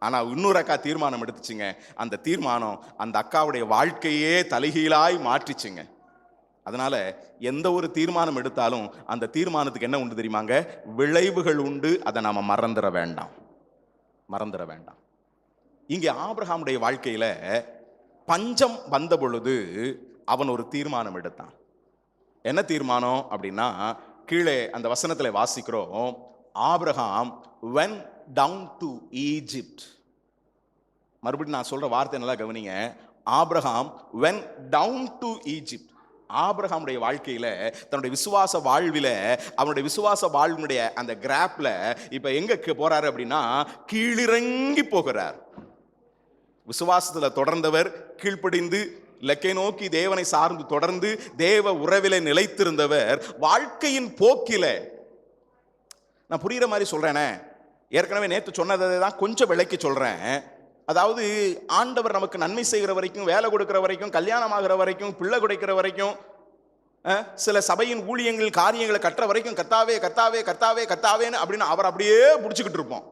ஆனா இன்னொரு அக்கா தீர்மானம் எடுத்துச்சுங்க. அந்த தீர்மானம் அந்த அக்காவுடைய வாழ்க்கையே தலைகீழாய் மாற்றிச்சுங்க. அதனால எந்த ஒரு தீர்மானம் எடுத்தாலும் அந்த தீர்மானத்துக்கு என்ன உண்டு தெரியுமாங்க? விளைவுகள் உண்டு. அதை நாம மறந்துட வேண்டாம். இங்கே ஆபிரகாமுடைய வாழ்க்கையில பஞ்சம் வந்த பொழுது அவன் ஒரு தீர்மானம் எடுத்தான். என்ன தீர்மானம் அப்படின்னா, கீழே அந்த வசனத்துல வாசிக்கிறோம், Abraham went down to Egypt. மறுபடியும் நான் சொல்ற வார்த்தை நல்லா கவனிங்க. Abraham went down to Egypt. ஆபிரகாமுடைய வாழ்க்கையில, தன்னுடைய விசுவாச வாழ்வில, அவனுடைய விசுவாச வாழ்வினுடைய அந்த கிராப்ல இப்ப எங்க போறாரு அப்படின்னா, கீழிறங்கி போகிறார். விசுவாசத்துல தொடர்ந்தவர், கீழ்ப்படிந்து இலக்கை நோக்கி தேவனை சார்ந்து தொடர்ந்து தேவ உறவில நிலைத்திருந்தவர், வாழ்க்கையின் போக்கில, நான் புரியுற மாதிரி சொல்றேனே, ஏற்கனவே நேற்று சொன்னதை தான் கொஞ்சம் விளக்கி சொல்றேன். அதாவது ஆண்டவர் நமக்கு நன்மை செய்கிற வரைக்கும், வேலை கொடுக்கிற வரைக்கும், கல்யாணம் ஆகிற வரைக்கும், பிள்ளை கொடுக்கிற வரைக்கும், சில சபையின் ஊழியங்கள் காரியங்களை கட்டுற வரைக்கும் கர்த்தாவே கர்த்தாவே கர்த்தாவே கர்த்தாவேன்னு அப்படின்னு அவர் அப்படியே பிடிச்சிக்கிட்டு இருப்போம்.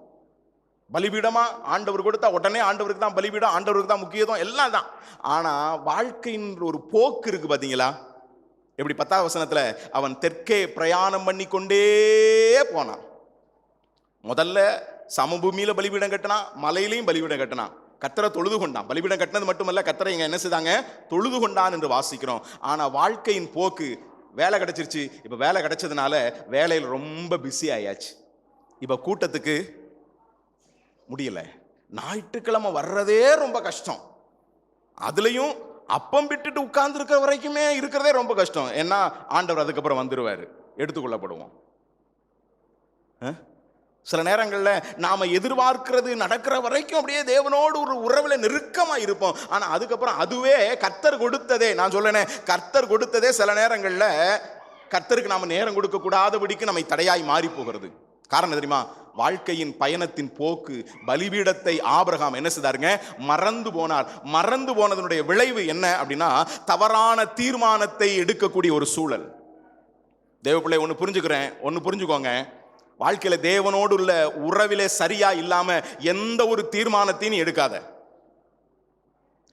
பலிபீடமா ஆண்டவர் கொடுத்தா உடனே ஆண்டவருக்கு தான் பலிபீடம், ஆண்டவருக்கு தான் முக்கியத்துவம், எல்லாம் தான். ஆனா வாழ்க்கையின் ஒரு போக்கு இருக்கு பாத்தீங்களா? எப்படி 10ஆம் வசனத்துல, அவன் தெற்கே பிரயாணம் பண்ணி கொண்டே போனான். முதல்ல சமபூமியில பலிபீடம் கட்டினான், மலையிலையும் பலிபீடம் கட்டினான், கர்த்தரை தொழுது கொண்டான். பலிபீடம் கட்டினது மட்டுமல்ல, கர்த்தரை இங்க என்ன செய்தாங்க, தொழுது கொண்டான் என்று வாசிக்கிறோம். ஆனா வாழ்க்கையின் போக்கு, வேலை கிடைச்சிருச்சு, இப்ப வேலை கிடைச்சதுனால வேலையில் ரொம்ப பிஸி ஆயாச்சு. இப்ப கூட்டத்துக்கு முடியல, ஞாயிற்றுக்கிழமை வர்றதே ரொம்ப கஷ்டம், அதுலயும் அப்பம் விட்டுட்டு உட்கார்ந்து இருக்கிற வரைக்குமே இருக்கிறதே ரொம்ப கஷ்டம். ஏன்னா ஆண்டவர் அதுக்கப்புறம் வந்துருவாரு, எடுத்துக்கொள்ளப்படுவோம். சில நேரங்களில் நாம எதிர்பார்க்கிறது நடக்கிற வரைக்கும் அப்படியே தேவனோடு ஒரு உறவில் நெருக்கமா இருப்போம். ஆனா அதுக்கப்புறம் அதுவே கர்த்தர் கொடுத்ததே, நான் சொல்லேனே, கர்த்தர் கொடுத்ததே சில நேரங்களில் கர்த்தருக்கு நாம நேரம் கொடுக்க கூடாதபடிக்கு நம்மை தடையாய் மாறி போகிறது. காரணம் தெரியுமா? வாழ்க்கையின் பயணத்தின் போக்கு. பலிபீடத்தை ஆபிரகாம் என்ன செய்தாருங்க, மறந்து போனார். மறந்து போனதனுடைய விளைவு என்ன அப்படின்னா, தவறான தீர்மானத்தை எடுக்கக்கூடிய ஒரு சூழல். தேவப்பிள்ளை ஒன்று புரிஞ்சுக்கோங்க, வாழ்க்கையில தேவனோடு உள்ள உறவிலே சரியா இல்லாம எந்த ஒரு தீர்மானத்தையும் எடுக்காத.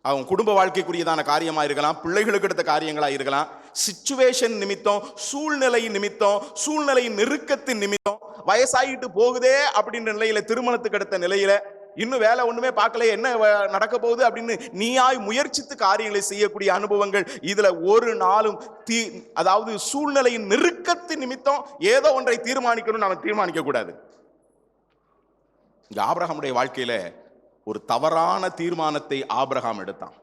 அவங்க குடும்ப வாழ்க்கைக்குரியதான காரியமா இருக்கலாம், பிள்ளைகளுக்கு எடுத்த காரியங்களா இருக்கலாம், சிச்சுவேஷன் நிமித்தம், சூழ்நிலை நிமித்தம், சூழ்நிலையின் நெருக்கத்தின் நிமித்தம், வயசாகிட்டு போகுதே அப்படின்ற நிலையில, திருமணத்துக்கு அடுத்த நிலையில, இன்னும் வேலை ஒண்ணுமே பார்க்கல, என்ன நடக்க போகுது அப்படின்னு நீயாய் முயற்சித்து காரியங்களை செய்யக்கூடிய அனுபவங்கள். இதுல ஒரு நாளும் அதாவது சூழ்நிலையின் நெருக்கத்தின் நிமித்தம் ஏதோ ஒன்றை தீர்மானிக்கணும்னு நம்ம தீர்மானிக்க கூடாது. இங்க ஆபிரகாமுடைய வாழ்க்கையில ஒரு தவறான தீர்மானத்தை ஆபிரகாம் எடுத்தான்.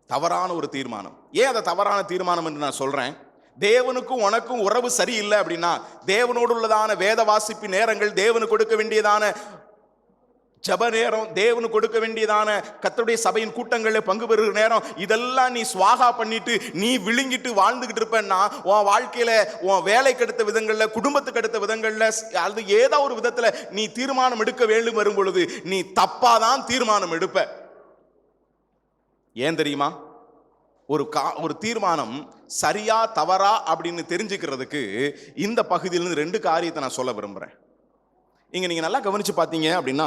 தவறான ஒரு தீர்மானம். ஏன் அதை தவறான தீர்மானம் என்று நான் சொல்றேன்? தேவனுக்கும் உனக்கும் உறவு சரியில்லை அப்படின்னா, தேவனோடு உள்ளதான வேத வாசிப்பு நேரங்கள், தேவனுக்கு கொடுக்க வேண்டியதான ஜப நேரம், தேவனுக்கு கொடுக்க வேண்டியதான கர்த்தருடைய சபையின் கூட்டங்களில் பங்கு பெறுகிற நேரம், இதெல்லாம் நீ சுவாகா பண்ணிட்டு நீ விழுங்கிட்டு வாழ்ந்துகிட்டு இருப்பேன்னா, உன் வாழ்க்கையில உன் வேலைக்கு எடுத்த விதங்கள்ல, குடும்பத்துக்கு எடுத்த விதங்கள்ல, அது ஏதோ ஒரு விதத்துல நீ தீர்மானம் எடுக்க வேண்டும் வரும் பொழுது நீ தப்பாதான் தீர்மானம் எடுப்ப. ஏன் தெரியுமா? ஒரு தீர்மானம் சரியா தவறா அப்படின்னு தெரிஞ்சுக்கிறதுக்கு இந்த பகுதியிலிருந்து 2 காரியத்தை நான் சொல்ல விரும்புறேன். இங்க நீங்க நல்லா கவனிச்சு பார்த்தீங்க அப்படின்னா,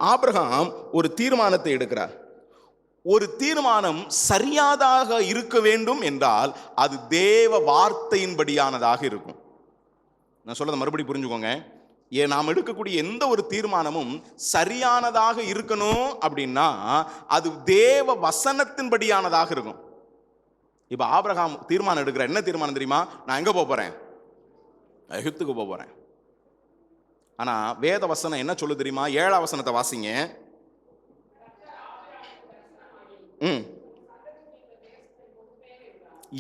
ஆபிரகாம் ஒரு தீர்மானத்தை எடுக்கிறார். ஒரு தீர்மானம் சரியாதாக இருக்க வேண்டும் என்றால் அது தேவ வார்த்தையின்படியானதாக இருக்கும். நான் சொல்றதை மறுபடியும் புரிஞ்சுக்கோங்க. நாம் எடுக்கக்கூடிய எந்த ஒரு தீர்மானமும் சரியானதாக இருக்கணும் அப்படின்னா அது தேவ வசனத்தின்படியானதாக இருக்கும். இப்ப ஆபிரகாம் தீர்மானம் எடுக்கிற, என்ன தீர்மானம் தெரியுமா? நான் எங்க போறேன்? எகிப்துக்கு போறேன். ஆனா வேத வசனம் என்ன சொல்லு தெரியுமா? 7ஆம் வசனத்தை வாசிங்க.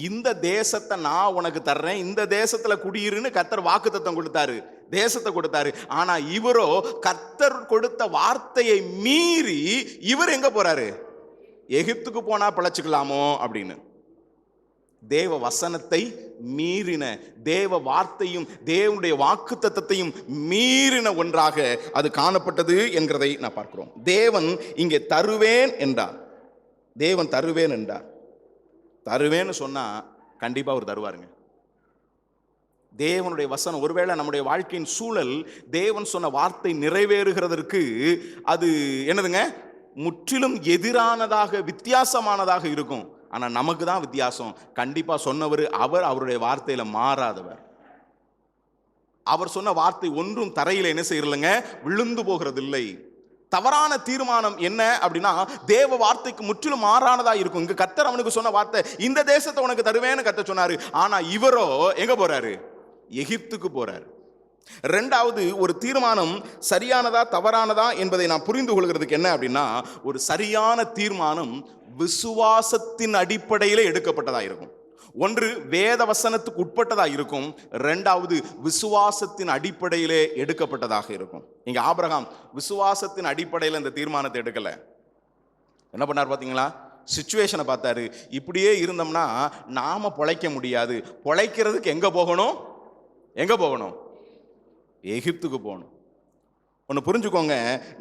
இந்த தேசத்தை நான் உனக்கு தர்றேன், இந்த தேசத்துல குடியிருன்னு கர்த்தர் வாக்குத்தத்தம் கொடுத்தாரு, தேசத்தை கொடுத்தாரு. ஆனா இவரோ கர்த்தர் கொடுத்த வார்த்தையை மீறி இவர் எங்க போறாரு? எகிப்துக்கு போனா பிழைச்சுக்கலாமோ அப்படின்னு. தேவ வசனத்தை மீறின, தேவ வார்த்தையும் தேவனுடைய வாக்குத்தத்தத்தையும் மீறின ஒன்றாக அது காணப்பட்டது என்கிறதை நான் பார்க்கிறோம். தேவன் இங்கே தருவேன் என்றார். தேவன் தருவேன் என்றார். தருவேன்னு சொன்னா கண்டிப்பா அவர் தருவாருங்க. தேவனுடைய வசனம், ஒருவேளை நம்முடைய வாழ்க்கையின் சூழல் தேவன் சொன்ன வார்த்தை நிறைவேறுகிறதற்கு அது என்னதுங்க, முற்றிலும் எதிரானதாக வித்தியாசமானதாக இருக்கும். ஆனா நமக்கு தான் வித்தியாசம். கண்டிப்பா சொன்னவர் அவர், அவருடைய வார்த்தையில மாறாதவர். அவர் சொன்ன வார்த்தை ஒன்றும் தரையில என்ன செய்யறதுங்க, விழுந்து போகிறது இல்லை. தவறான தீர்மானம் என்ன அப்படின்னா தேவ வார்த்தைக்கு முற்றிலும் மாறானதா இருக்கும். இங்க கர்த்தர் அவனுக்கு சொன்ன வார்த்தை, இந்த தேசத்தை உனக்கு தருவேன்னு கர்த்தர் சொன்னாரு. ஆனா இவரோ எங்க போறாரு? எகிப்துக்கு போறாரு. 2வது, ஒரு தீர்மானம் சரியானதா தவறானதா என்பதை நான் புரிந்து கொள்கிறதுக்கு என்ன அப்படின்னா, ஒரு சரியான தீர்மானம் விசுவாசத்தின் அடிப்படையில் எடுக்கப்பட்டதா இருக்கும். ஒன்று வேத வசனத்துக்கு உட்பட்டதா இருக்கும், இரண்டாவது விசுவாசத்தின் அடிப்படையிலே எடுக்கப்பட்டதாக இருக்கும். இங்க ஆபிரகாம் விசுவாசத்தின் அடிப்படையில் இந்த தீர்மானத்தை எடுக்கல. என்ன பண்ணார் பாத்தீங்களா? சிச்சுவேஷனை பார்த்தாரு. இப்படியே இருந்தோம்னா நாம பொழைக்க முடியாது, பொழைக்கிறதுக்கு எங்க போகணும்? எங்க போகணும்? எகிப்துக்கு போகணும். ஒன்று புரிஞ்சுக்கோங்க,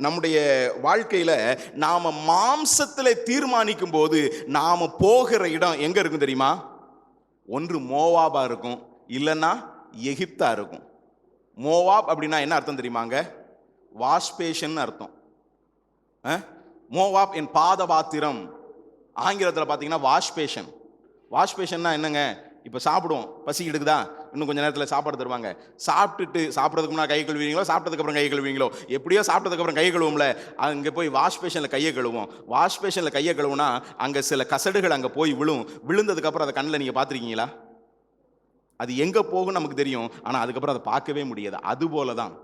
நம்முடைய வாழ்க்கையில நாம மாம்சத்துல தீர்மானிக்கும் போது நாம போகிற இடம் எங்க இருக்கும் தெரியுமா? ஒன்று மோவாபா இருக்கும், இல்லைன்னா எகிப்தா இருக்கும். மோவாப் அப்படின்னா என்ன அர்த்தம் தெரியுமாங்க? வாஷ்பேஷன் அர்த்தம். மோவாப் என் பாதபாத்திரம். ஆங்கிலத்தில் பார்த்தீங்கன்னா வாஷ்பேஷன். வாஷ்பேஷன்னா என்னங்க? இப்போ சாப்பிடுவோம், பசி எடுக்குதா, இன்னும் கொஞ்சம் நேரத்தில் சாப்பாடு தருவாங்க. சாப்பிட்றதுக்கு முன்னாடி கை கழுவீங்களோ, சாப்பிட்டதுக்கப்புறம் கை கழுவீங்களோ, எப்படியோ சாப்பிட்டதுக்கப்புறம் கை கழுவோம்ல, அங்கே போய் வாஷ் பேஷனில் கையை கழுவோம். வாஷ் பேஷனில் கையை கழுவுனா அங்கே சில கசடுகள் அங்கே போய் விழுந்ததுக்கப்புறம் அதை கண்ணில் நீங்கள் பார்த்துருக்கீங்களா? அது எங்கே போகும் நமக்கு தெரியும், ஆனால் அதுக்கப்புறம் அதை பார்க்கவே முடியாது. அதுபோல தான்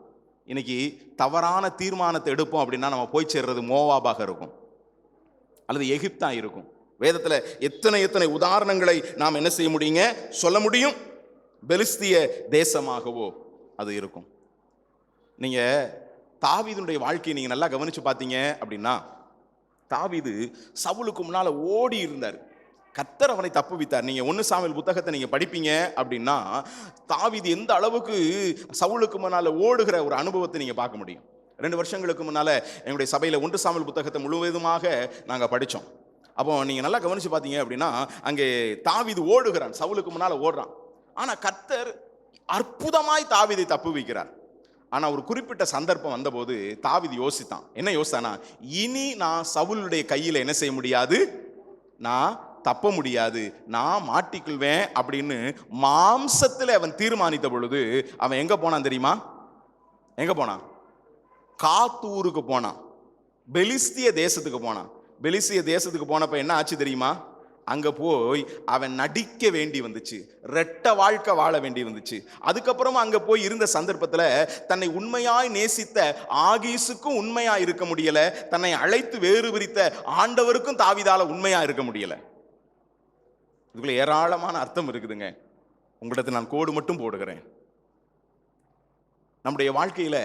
இன்னைக்கு தவறான தீர்மானத்தை எடுப்போம் அப்படின்னா நம்ம போய் சேர்றது மோவாபாக இருக்கும் அல்லது எகிப்தா இருக்கும். வேதத்தில் எத்தனை உதாரணங்களை நாம் என்ன செய்ய முடியுங்க? சொல்ல முடியும். பெலிஸ்திய தேசமாகவோ அது இருக்கும். நீங்க தாவீதுடைய வாழ்க்கையை நீங்க நல்லா கவனிச்சு பார்த்தீங்க அப்படின்னா, தாவீது சவுலுக்கு முன்னால ஓடி இருந்தார், கர்த்தர் அவனை தப்புவித்தார். நீங்க 1 சாமுவேல் புத்தகத்தை நீங்க படிப்பீங்க அப்படின்னா, தாவீது எந்த அளவுக்கு சவுலுக்கு முன்னால ஓடுகிற ஒரு அனுபவத்தை நீங்க பார்க்க முடியும். 2 வருஷங்களுக்கு முன்னால எங்களுடைய சபையில 1 சாமுவேல் புத்தகத்தை முழுவதுமாக நாங்க படிச்சோம். அப்போ நீங்க நல்லா கவனிச்சு பார்த்தீங்க அப்படின்னா, அங்கே தாவீது ஓடுகிறான், சவுலுக்கு முன்னால ஓடுறான். ஆனா கர்த்தர் அற்புதமாய் தாவீதை தப்புவிக்கிறார். ஆனா ஒரு குறிப்பிட்ட சந்தர்ப்பம் வந்தபோது தாவீது யோசித்தான். என்ன யோசித்தானா? இனி நான் சவுலுடைய கையில என்ன செய்ய முடியாது, நான் தப்ப முடியாது, நான் மாட்டிக்கொள்வேன் அப்படின்னு மாம்சத்தில் அவன் தீர்மானித்த பொழுது அவன் எங்க போனான் தெரியுமா? எங்க போனான்? காத்தூருக்கு போனான், பெலிஸ்திய தேசத்துக்கு போனான். பெலிஸ்திய தேசத்துக்கு போனப்ப என்ன ஆச்சு தெரியுமா? அங்க போய் அவன் நடிக்க வேண்டி வந்துச்சு, ரெட்ட வாழ்க்கை வாழ வேண்டி வந்துச்சு. அதுக்கப்புறமா அங்க போய் இருந்த சந்தர்ப்பத்துல தன்னை உண்மையாய் நேசித்த ஆகீசுக்கும் உண்மையா இருக்க முடியல, தன்னை அழைத்து வேறு பிரித்த ஆண்டவருக்கும் தாவீதால உண்மையா இருக்க முடியல. இதுக்குள்ள ஏராளமான அர்த்தம் இருக்குதுங்க. உங்களிடத்தில் நான் கோடு மட்டும் போடுகிறேன். நம்முடைய வாழ்க்கையில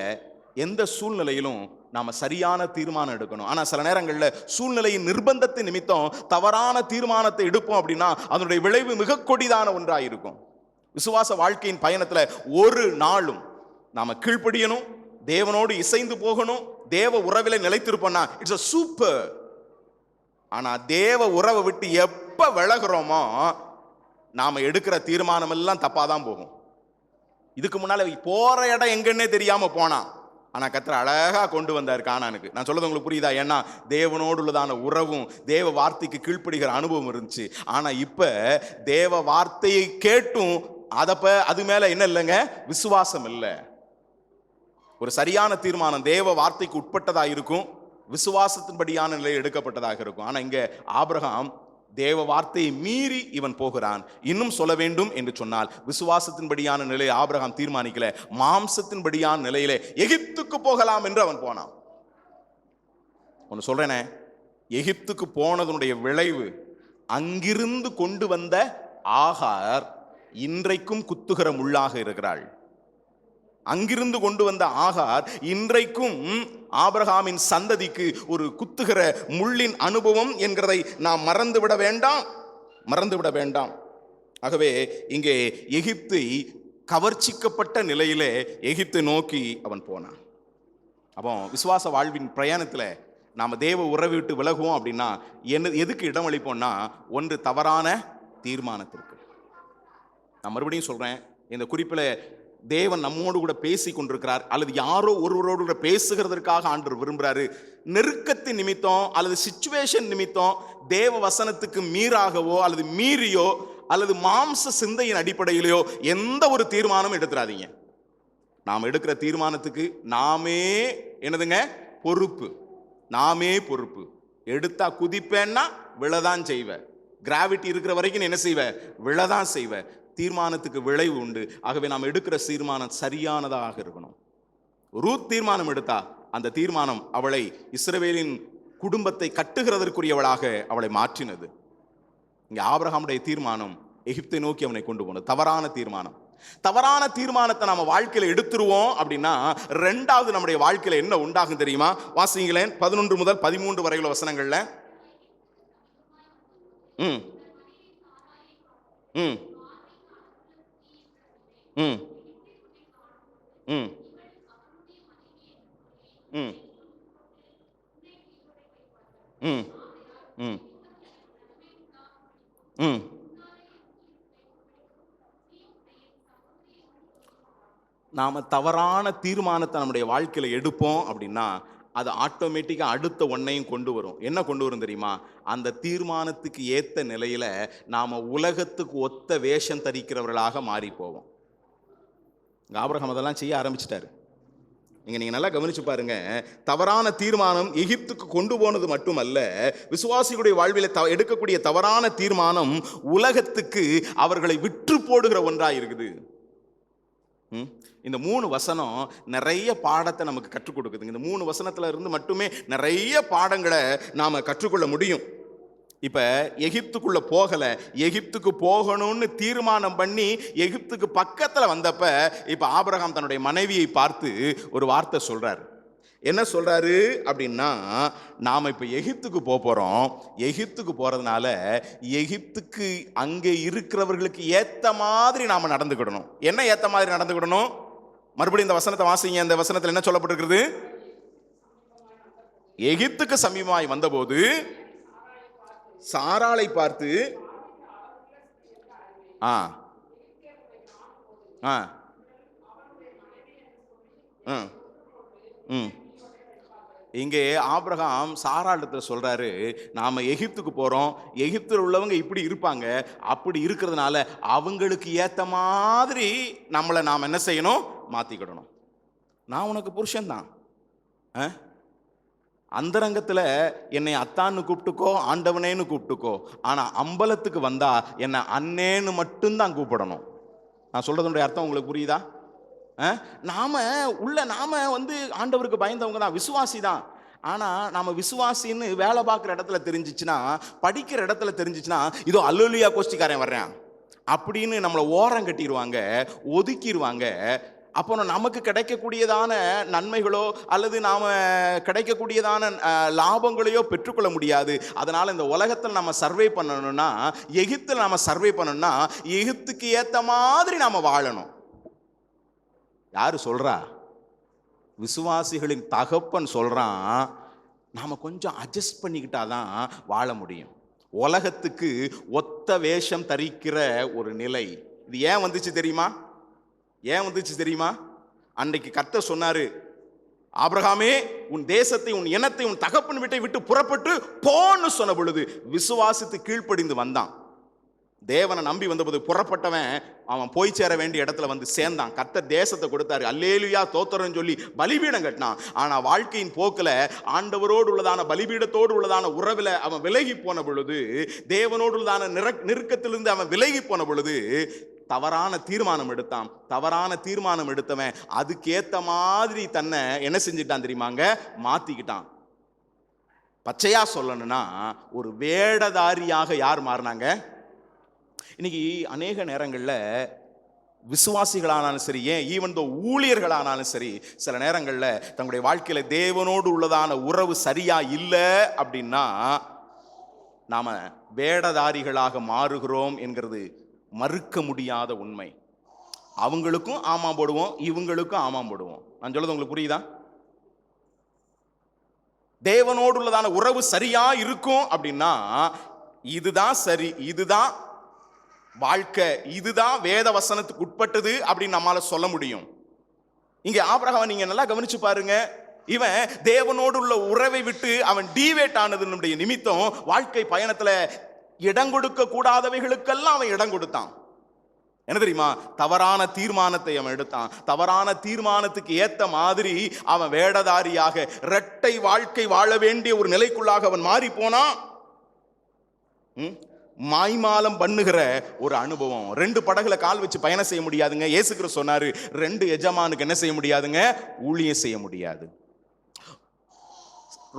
எந்த சூழ்நிலையிலும் நாம சரியான தீர்மானம் எடுக்கணும். ஆனா சில நேரங்களில் சூழ்நிலையின் நிர்பந்தத்தின் நிமித்தம் தவறான தீர்மானத்தை எடுப்போம் அப்படின்னா அதனுடைய விளைவு மிக கொடிதான ஒன்றாயிருக்கும். விசுவாச வாழ்க்கையின் பயணத்துல ஒரு நாளும் நாம கீழ்ப்படியணும், தேவனோடு இசைந்து போகணும், தேவ உறவில நிலைத்திருப்போம்னா இட்ஸ் a சூப்பர். ஆனா தேவ உறவை விட்டு எப்ப விலகுறோமோ நாம எடுக்கிற தீர்மானம் எல்லாம் தப்பாதான் போகும். இதுக்கு முன்னால போற இடம் எங்கன்னே தெரியாம போனான், ஆனா கர்த்தர் அழகா கொண்டு வந்தார் கானானுக்கு. நான் சொல்றது உங்களுக்கு புரியுதா? ஏன்னா தேவனோடு உள்ளதான உறவும் தேவ வார்த்தைக்கு கீழ்ப்படுகிற அனுபவம் இருந்துச்சு. ஆனா இப்ப தேவ வார்த்தையை கேட்டும் அது மேல என்ன இல்லைங்க? விசுவாசம் இல்லை. ஒரு சரியான தீர்மானம் தேவ வார்த்தைக்கு உட்பட்டதா இருக்கும், விசுவாசத்தின்படியான நிலை எடுக்கப்பட்டதாக இருக்கும். ஆனா இங்க ஆபிரகாம் தேவ வார்த்தையை மீறி இவன் போகிறான். இன்னும் சொல்ல வேண்டும் என்று சொன்னால் விசுவாசத்தின்படியான நிலையை ஆபிரகாம் தீர்மானிக்கல, மாம்சத்தின்படியான நிலையிலே எகிப்துக்கு போகலாம் என்று அவன் போனான். ஒன்னு சொல்றேனே, எகிப்துக்கு போனதனுடைய விளைவு அங்கிருந்து கொண்டு வந்த ஆகார் இன்றைக்கும் குத்துகிற முள்ளாக இருக்கிறாள். அங்கிருந்து கொண்டு வந்த ஆகார் இன்றைக்கும் ஆபிரகாமின் சந்ததிக்கு ஒரு குத்துகிற முள்ளின் அனுபவம் என்கிறதை நாம் மறந்துவிட வேண்டாம். ஆகவே இங்கே எகிப்தை கவர்ச்சிக்கப்பட்ட நிலையிலே எகிப்தை நோக்கி அவன் போனான். அப்போ விசுவாச வாழ்வின் பிரயாணத்தில் நாம் தேவ உறவை விட்டு விலகுவோம் அப்படின்னா எதுக்கு இடம் அளிப்போம்னா, ஒன்று தவறான தீர்மானத்திற்கு. நான் மறுபடியும் சொல்றேன், இந்த குறிப்பில் தேவன் நம்மோடு கூட பேசி கொண்டிருக்கிறார், அல்லது யாரோ ஒருவரோடு கூட பேசுகிறதற்காக ஆண்டவர் விரும்புகிறாரு. நெருக்கத்தின் நிமித்தம் அல்லது சிச்சுவேஷன் நிமித்தம் தேவ வசனத்துக்கு மீறாகவோ அல்லது மீறியோ அல்லது மாம்ச சிந்தையின் அடிப்படையிலையோ எந்த ஒரு தீர்மானமும் எடுத்துறாதீங்க. நாம் எடுக்கிற தீர்மானத்துக்கு நாமே என்னதுங்க? பொறுப்பு. நாமே பொறுப்பு. எடுத்தா குதிப்பேன்னா விழதான் செய்வ, கிராவிட்டி இருக்கிற வரைக்கும் என்ன செய்வ? விழதான் செய்வ. தீர்மானத்துக்கு விளைவு உண்டு. ஆகவே நாம் எடுக்கிற தீர்மானம் சரியானதாக இருக்கணும். ரூத் தீர்மானம் எடுத்தா அந்த தீர்மானம் அவளை இஸ்ரவேலின் குடும்பத்தை கட்டுகிறதற்குரியவளாக அவளை மாற்றினது. இங்கே ஆபிரகாமுடைய தீர்மானம் எகிப்தை நோக்கி அவனை கொண்டு போனது தவறான தீர்மானம். தவறான தீர்மானத்தை நாம வாழ்க்கையில எடுத்துருவோம் அப்படின்னா ரெண்டாவது நம்முடைய வாழ்க்கையில என்ன உண்டாகும் தெரியுமா? வாசிங்களேன் 11 முதல் 13 வரையுள்ள வசனங்கள்ல. ம் ம் ம் ம் ம் ம் ம் ம் நாம தவறான தீர்மானத்தை நம்முடைய வாழ்க்கையில எடுப்போம் அப்படின்னா அது ஆட்டோமேட்டிக்கா அடுத்த ஒன்னையும் கொண்டு வரும். என்ன கொண்டு வரும் தெரியுமா? அந்த தீர்மானத்துக்கு ஏத்த நிலையில நாம உலகத்துக்கு ஒத்த வேஷம் தரிக்கிறவர்களாக மாறி போவோம். ஆபிரகாம் அதெல்லாம் செய்ய ஆரம்பிச்சிட்டாரு. நீங்க நல்லா கவனிச்சு பாருங்க. தவறான தீர்மானம் எகிப்துக்கு கொண்டு போனது மட்டுமல்ல, விசுவாசிகளுடைய வாழ்வில் எடுக்கக்கூடிய தவறான தீர்மானம் உலகத்துக்கு அவர்களை விற்று போடுகிற ஒன்றா இருக்குது. இந்த 3 வசனம் நிறைய பாடத்தை நமக்கு கற்றுக் கொடுக்குதுங்க. இந்த 3 வசனத்துல இருந்து மட்டுமே நிறைய பாடங்களை நாம கற்றுக்கொள்ள முடியும். இப்ப எகிப்துக்குள்ள போகல, எகிப்துக்கு போகணும்னு தீர்மானம் பண்ணி எகிப்துக்கு பக்கத்துல வந்தப்ப இப்ப ஆபிரகாம் தன்னுடைய மனைவியை பார்த்து ஒரு வார்த்தை சொல்றாரு. என்ன சொல்றாரு அப்படின்னா, நாம இப்ப எகிப்துக்கு போறோம். எகிப்துக்கு போறதுனால எகிப்துக்கு அங்கே இருக்கிறவர்களுக்கு ஏத்த மாதிரி நாம நடந்துக்கிடணும். என்ன ஏத்த மாதிரி நடந்துக்கிடணும்? மறுபடியும் இந்த வசனத்தை வாசிங்க. அந்த வசனத்தில் என்ன சொல்லப்பட்டிருக்கிறது? எகிப்துக்கு சமீபமாய் வந்தபோது சாராளை பார்த்து இங்கே ஆபிரகாம் சாராளத்துல சொல்றாரு, நாம எகிப்துக்கு போறோம், எகிப்தில் உள்ளவங்க இப்படி இருப்பாங்க, அப்படி இருக்கிறதுனால அவங்களுக்கு ஏத்த மாதிரி நம்மளை நாம் என்ன செய்யணும்? மாத்திக்கிடணும். நான் உனக்கு புருஷன் தான், அந்தரங்கத்தில் என்னை அத்தான்னு கூப்பிட்டுக்கோ, ஆண்டவனேன்னு கூப்பிட்டுக்கோ, ஆனால் அம்பலத்துக்கு வந்தா என்னை அண்ணேன்னு மட்டும்தான் கூப்பிடணும். நான் சொல்றதுடைய அர்த்தம் உங்களுக்கு புரியுதா? நாம ஆண்டவருக்கு பயந்தவங்க தான், விசுவாசி தான். ஆனால் நாம விசுவாசின்னு வேலை பார்க்குற இடத்துல தெரிஞ்சிச்சுன்னா, படிக்கிற இடத்துல தெரிஞ்சிச்சுன்னா, இதோ அல்லேலூயா கோஷ்டிக்காரன் வர்றேன் அப்படின்னு நம்மளை ஓரம் கட்டிடுவாங்க, ஒதுக்கிடுவாங்க. அப்போ நமக்கு கிடைக்கக்கூடியதான நன்மைகளோ அல்லது நாம் கிடைக்கக்கூடியதான லாபங்களையோ பெற்றுக்கொள்ள முடியாது. அதனால் இந்த உலகத்தில் நம்ம சர்வே பண்ணணும்னா, எகிப்தில் நம்ம சர்வே பண்ணணும்னா எகிப்துக்கு ஏற்ற மாதிரி நாம் வாழணும். யாரு சொல்றா? விசுவாசிகளின் தகப்பன் சொல்றான், நாம் கொஞ்சம் அட்ஜஸ்ட் பண்ணிக்கிட்டாதான் வாழ முடியும். உலகத்துக்கு ஒத்த வேஷம் தரிக்கிற ஒரு நிலை இது ஏன் வந்துச்சு தெரியுமா? அன்றைக்கு கர்த்தர் சொன்னாரு, ஆபிரகாமே, உன் தேசத்தை, உன் இனத்தை, உன் தகப்பன் வீட்டை விட்டு புறப்பட்டு போன்னு சொன்ன பொழுது விசுவாசித்து கீழ்ப்படிந்து வந்தான். தேவனை நம்பி வந்தபோது புறப்பட்டவன் அவன் போய் சேர வேண்டிய இடத்துல வந்து சேர்ந்தான். கர்த்தர் தேசத்தை கொடுத்தாரு, அல்லேலூயா தோத்திரம் சொல்லி பலிபீடம் கட்டினான். ஆனா வாழ்க்கையின் போக்கில் ஆண்டவரோடு உள்ளதான பலிபீடத்தோடு உள்ளதான உறவில் அவன் விலகி போன பொழுது, தேவனோடு உள்ளதான நெருக்கத்திலிருந்து அவன் விலகி போன பொழுது தவறான தீர்மானம் எடுத்தான். தவறான தீர்மானம் எடுத்தவன் அதுக்கேத்த மாதிரி தன்னை என்ன செஞ்சிட்டான் தெரியுமாங்க? மாத்திக்கிட்டான். பச்சையா சொல்லணும்னா ஒரு வேடதாரியாக யார் மாறினாங்க? இன்னைக்கு அநேக நேரங்களில் விசுவாசிகளானாலும் சரி, ஏன் ஈவன் தோ ஊழியர்களானாலும் சரி, சில நேரங்களில் தங்களுடைய வாழ்க்கையில தேவனோடு உள்ளதான உறவு சரியா இல்லை அப்படின்னா நாம வேடதாரிகளாக மாறுகிறோம் என்கிறது மறுக்க முடியாத உண்மை. அவங்களுக்கும் ஆமாம் போடுவோம், இவங்களுக்கும் ஆமாம் போடுவோம். நான் சொல்றது உங்களுக்கு புரியுதா? தேவனோடு உள்ளதான உறவு சரியா இருக்கும் அப்படின்னா இதுதான் சரி, இதுதான் வாழ்க்கை, இதுதான் வேத வசனத்துக்கு உட்பட்டது அப்படின்னு நம்மால சொல்ல முடியும். இங்க ஆபிரகாம் நீங்க நல்லா கவனிச்சு பாருங்க. இவன் தேவனோடு உள்ள உறவை விட்டு அவன் டீவேட் ஆனது நிமித்தம் வாழ்க்கை பயணத்துல இடம் கொடுக்க கூடாதவைகளுக்கெல்லாம் அவன் இடம் கொடுத்தான். என்ன தெரியுமா? தவறான தீர்மானத்தை அவன் எடுத்தான். தவறான தீர்மானத்துக்கு ஏத்த மாதிரி அவன் வேடதாரியாக இரட்டை வாழ்க்கை வாழ வேண்டிய ஒரு நிலைக்குள்ளாக அவன் மாறி போனான். மாய்மாலம் பண்ணுகிற ஒரு அனுபவம். 2 படகுல கால் வச்சு பயணம் செய்ய முடியாதுங்க. இயேசு கிறிஸ்து சொன்னாரு, 2 எஜமானுக்கு என்ன செய்ய முடியாதுங்க? ஊழியம் செய்ய முடியாது.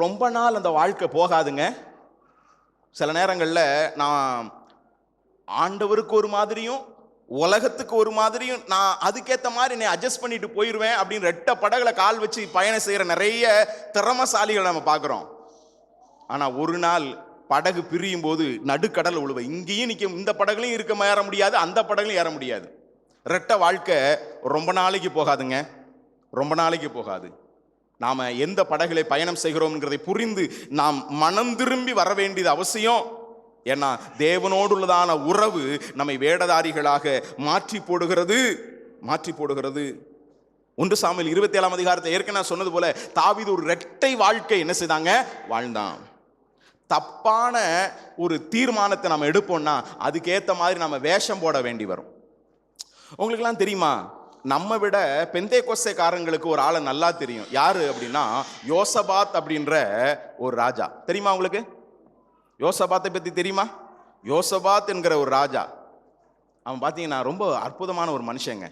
ரொம்ப நாள் அந்த வாழ்க்கை போகாதுங்க. சில நேரங்களில் நான் ஆண்டவருக்கு ஒரு மாதிரியும் உலகத்துக்கு ஒரு மாதிரியும் நான் அதுக்கேற்ற மாதிரி நான் அட்ஜஸ்ட் பண்ணிட்டு போயிடுவேன் அப்படின்னு ரெட்ட படகுல கால் வச்சு பயணம் செய்கிற நிறைய திறமசாலிகளை நம்ம பார்க்குறோம். ஆனால் ஒரு நாள் படகு பிரியும் போது நடுக்கடல் உழுவ இங்கேயும் நிற்க, இந்த படகுலையும் இருக்க ஏற முடியாது, அந்த படகுலையும் ஏற முடியாது. ரெட்ட வாழ்க்கை ரொம்ப நாளைக்கு போகாதுங்க, ரொம்ப நாளைக்கு போகாது. நாம் எந்த படகுகளை பயணம் செய்கிறோம்ங்கிறதை புரிந்து நாம் மனம் திரும்பி வர வேண்டியது அவசியம். ஏன்னா தேவனோடு உள்ளதான உறவு நம்மை வேடதாரிகளாக மாற்றி போடுகிறது. 1 சாமுவேல் 27 அதிகாரத்தை ஏற்கனவே நான் சொன்னது போல தாவீது ஒரு இரட்டை வாழ்க்கை என்ன செய்தாங்க, வாழ்ந்தான். தப்பான ஒரு தீர்மானத்தை நம்ம எடுப்போம்னா அதுக்கேற்ற மாதிரி நம்ம வேஷம் போட வேண்டி வரும். உங்களுக்கெல்லாம் தெரியுமா, நம்ம விட பெந்தேகோஸ்தேக்காரங்களுக்கு ஒரு ஆளை நல்லா தெரியும். யாரு அப்படின்னா யோசபாத் அப்படின்ற ஒரு ராஜா. தெரியுமா உங்களுக்கு? யோசபாத்தை பற்றி தெரியுமா? யோசபாத் என்கிற ஒரு ராஜா, அவன் பார்த்தீங்கன்னா ரொம்ப அற்புதமான ஒரு மனுஷங்க.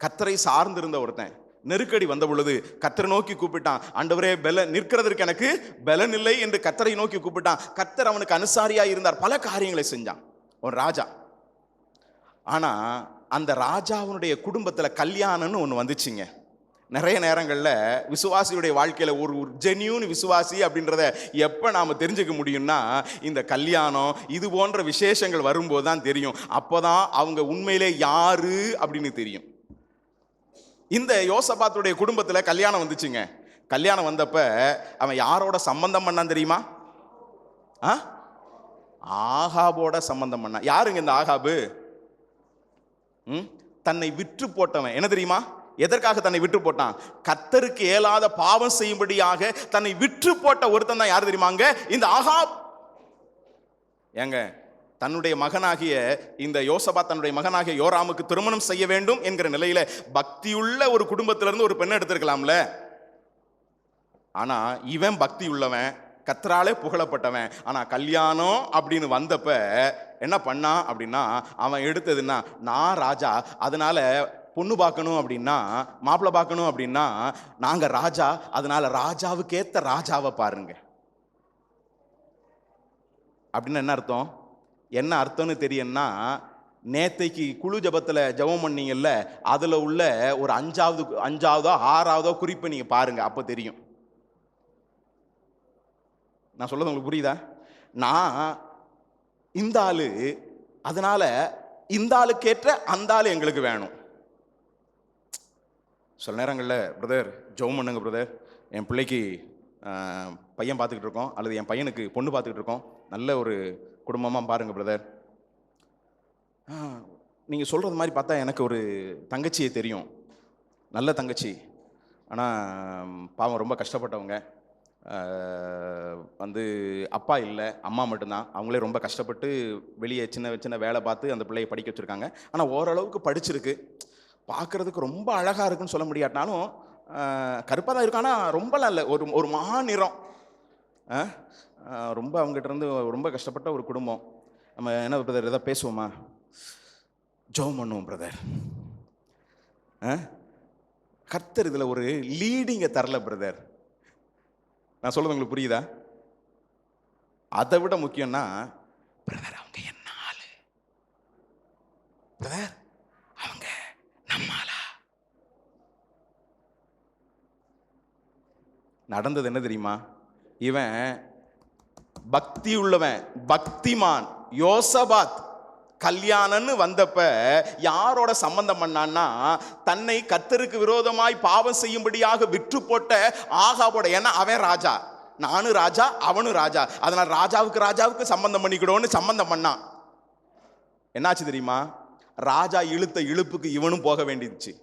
கர்த்தரை சார்ந்திருந்த ஒருத்தன். நெருக்கடி வந்த பொழுது கர்த்தரை நோக்கி கூப்பிட்டான். ஆண்டவரே, நிற்கிறதற்கு எனக்கு பலன் இல்லை என்று கர்த்தரை நோக்கி கூப்பிட்டான். கர்த்தர் அவனுக்கு அனுசாரியா இருந்தார், பல காரியங்களை செஞ்சான். ஒரு ராஜா. ஆனா அந்த ராஜாவுடைய குடும்பத்துல கல்யாணம்னு ஒன்று வந்துச்சுங்க. நிறைய நேரங்களில் விசுவாசியுடைய வாழ்க்கையில் ஒரு ஜென்யூன் விசுவாசி அப்படின்றத எப்போ நாம் தெரிஞ்சுக்க முடியும்னா, இந்த கல்யாணம் இது போன்ற விசேஷங்கள் வரும்போது தான் தெரியும். அப்போ தான் அவங்க உண்மையிலே யாரு அப்படின்னு தெரியும். இந்த யோசபாத்துடைய குடும்பத்தில் கல்யாணம் வந்துச்சுங்க. கல்யாணம் வந்தப்ப அவன் யாரோட சம்பந்தம் பண்ணான் தெரியுமா? ஆகாபோட சம்பந்தம் பண்ணான். யாருங்க இந்த ஆகாபு? தன்னை விற்று போட்டவன். என்ன தெரியுமா? எதற்காக தன்னை விற்று போட்டான்? கர்த்தருக்கு இயலாத பாவம் செய்யும்படியாக தன்னை விற்று போட்ட ஒருத்தன் தான் யார் தெரியுமாங்க? இந்த ஆகாப். ஏங்க, தன்னுடைய மகனாகிய இந்த யோசபாத் தன்னுடைய மகனாகிய யோராமுக்கு திருமணம் செய்ய வேண்டும் என்கிற நிலையில பக்தியுள்ள ஒரு குடும்பத்திலிருந்து ஒரு பெண்ணை எடுத்திருக்கலாம்ல. ஆனா இவன் பக்தி உள்ளவன், கர்த்தராலே புகழப்பட்டவன். ஆனா கல்யாணம் அப்படின்னு வந்தப்ப என்ன பண்ணான் அப்படின்னா, அவன் எடுத்ததுன்னா, நான் ராஜா, அதனால பொண்ணு பார்க்கணும் அப்படின்னா, மாப்பிள்ளை பார்க்கணும் அப்படின்னா நாங்க ராஜா, அதனால ராஜாவுக்கு ஏத்த ராஜாவை பாருங்க அப்படின்னு என்ன அர்த்தம்? என்ன அர்த்தம்னு தெரியும்னா, நேத்தைக்கு குழு ஜபத்தில் ஜபம் பண்ணீங்கல்ல, அதுல உள்ள ஒரு 5ஆவதோ 6ஆவதோ குறிப்பை நீங்க பாருங்க, அப்போ தெரியும். நான் சொல்றது உங்களுக்கு புரியுதா? நான் இந்த ஆளு, அதனால இந்த ஆளுக்கேற்ற அந்த ஆளு எங்களுக்கு வேணும். சில நேரங்களில் பிரதர் ஜெபம் பண்ணுங்க பிரதர், என் பிள்ளைக்கு பையன் பார்த்துக்கிட்டு இருக்கோம், அல்லது என் பையனுக்கு பொண்ணு பார்த்துக்கிட்டு இருக்கோம், நல்ல ஒரு குடும்பமாக பாருங்கள் பிரதர். நீங்கள் சொல்கிறது மாதிரி பார்த்தா எனக்கு ஒரு தங்கச்சியை தெரியும், நல்ல தங்கச்சி. ஆனால் பாவம் ரொம்ப கஷ்டப்பட்டவங்க. வந்து அப்பா இல்லை, அம்மா மட்டும்தான். அவங்களே ரொம்ப கஷ்டப்பட்டு வெளியே சின்ன சின்ன வேலை பார்த்து அந்த பிள்ளையை படிக்க வச்சுருக்காங்க. ஆனால் ஓரளவுக்கு படிச்சிருக்கு, பார்க்குறதுக்கு ரொம்ப அழகாக இருக்குன்னு சொல்ல முடியாட்டாலும் கருப்பாக தான் இருக்கும். ஆனால் ரொம்பலாம் இல்லை, ஒரு மகா நிறம். ரொம்ப அவங்ககிட்ட இருந்து ரொம்ப கஷ்டப்பட்ட ஒரு குடும்பம். நம்ம என்ன பிரதர் எதாவது பேசுவோமா? ஜெபம் பண்ணுவோம் பிரதர். கர்த்தர் இதில் ஒரு லீடிங்கை தரல பிரதர். நான் சொல்றது உங்களுக்கு புரியுதா? அதை விட முக்கியம்னா, பிரதர் அவங்க என்ன ஆளு, பிரதர் அவங்க நம்மாலா. நடந்தது என்ன தெரியுமா? இவன் பக்தி உள்ளவன், பக்திமான் யோசபாத். கல்யாணம்னு வந்தப்ப யாரோட சம்பந்தம் பண்ணான்னா, தன்னை கர்த்தருக்கு விரோதமாய் பாவம் செய்யும்படியாக விற்று போட்ட ஆகாபோட. ஏன்னா அவன் ராஜா, நானும் ராஜா, அவனும் ராஜா, அதனால ராஜாவுக்கு சம்பந்தம் பண்ணிக்கிடுவோன்னு சம்பந்தம் பண்ணான். என்னாச்சு தெரியுமா? ராஜா இழுத்த இழுப்புக்கு இவனும் போக வேண்டியிருச்சு.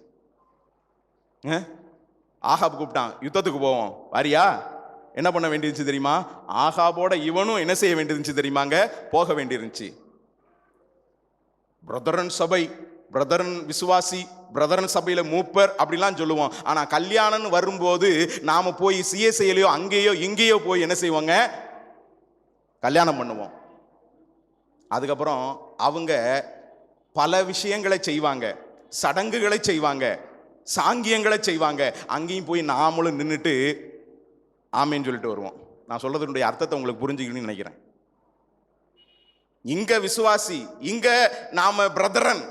ஆகாப் கூப்பிட்டான், யுத்தத்துக்கு போவோம் வரியா? என்ன பண்ண வேண்டியிருந்துச்சு தெரியுமா? ஆகாபோட இவனும் என்ன செய்ய வேண்டியிருந்துச்சு தெரியுமாங்க? போக வேண்டியிருந்துச்சு. பிரதரன் சபை, பிரதரன் விசுவாசி, பிரதரன் சபையில மூப்பர் அப்படிலாம் சொல்லுவோம். ஆனா கல்யாணம்னு வரும்போது நாம போய் சிஎஸ்ஐலையோ அங்கேயோ இங்கேயோ போய் என்ன செய்வோங்க? கல்யாணம் பண்ணுவோம். அதுக்கப்புறம் அவங்க பல விஷயங்களை செய்வாங்க, சடங்குகளை செய்வாங்க, சாங்கியங்களை செய்வாங்க. அங்கேயும் போய் நாமளும் நின்றுட்டு ஆமேன்னு சொல்லிட்டு வருவோம். நான் சொல்றதுடைய அர்த்தத்தை உங்களுக்கு புரிஞ்சுக்கணும்னு நினைக்கிறேன். இங்க விசுவாசி, இங்க நாம பிரதரன்.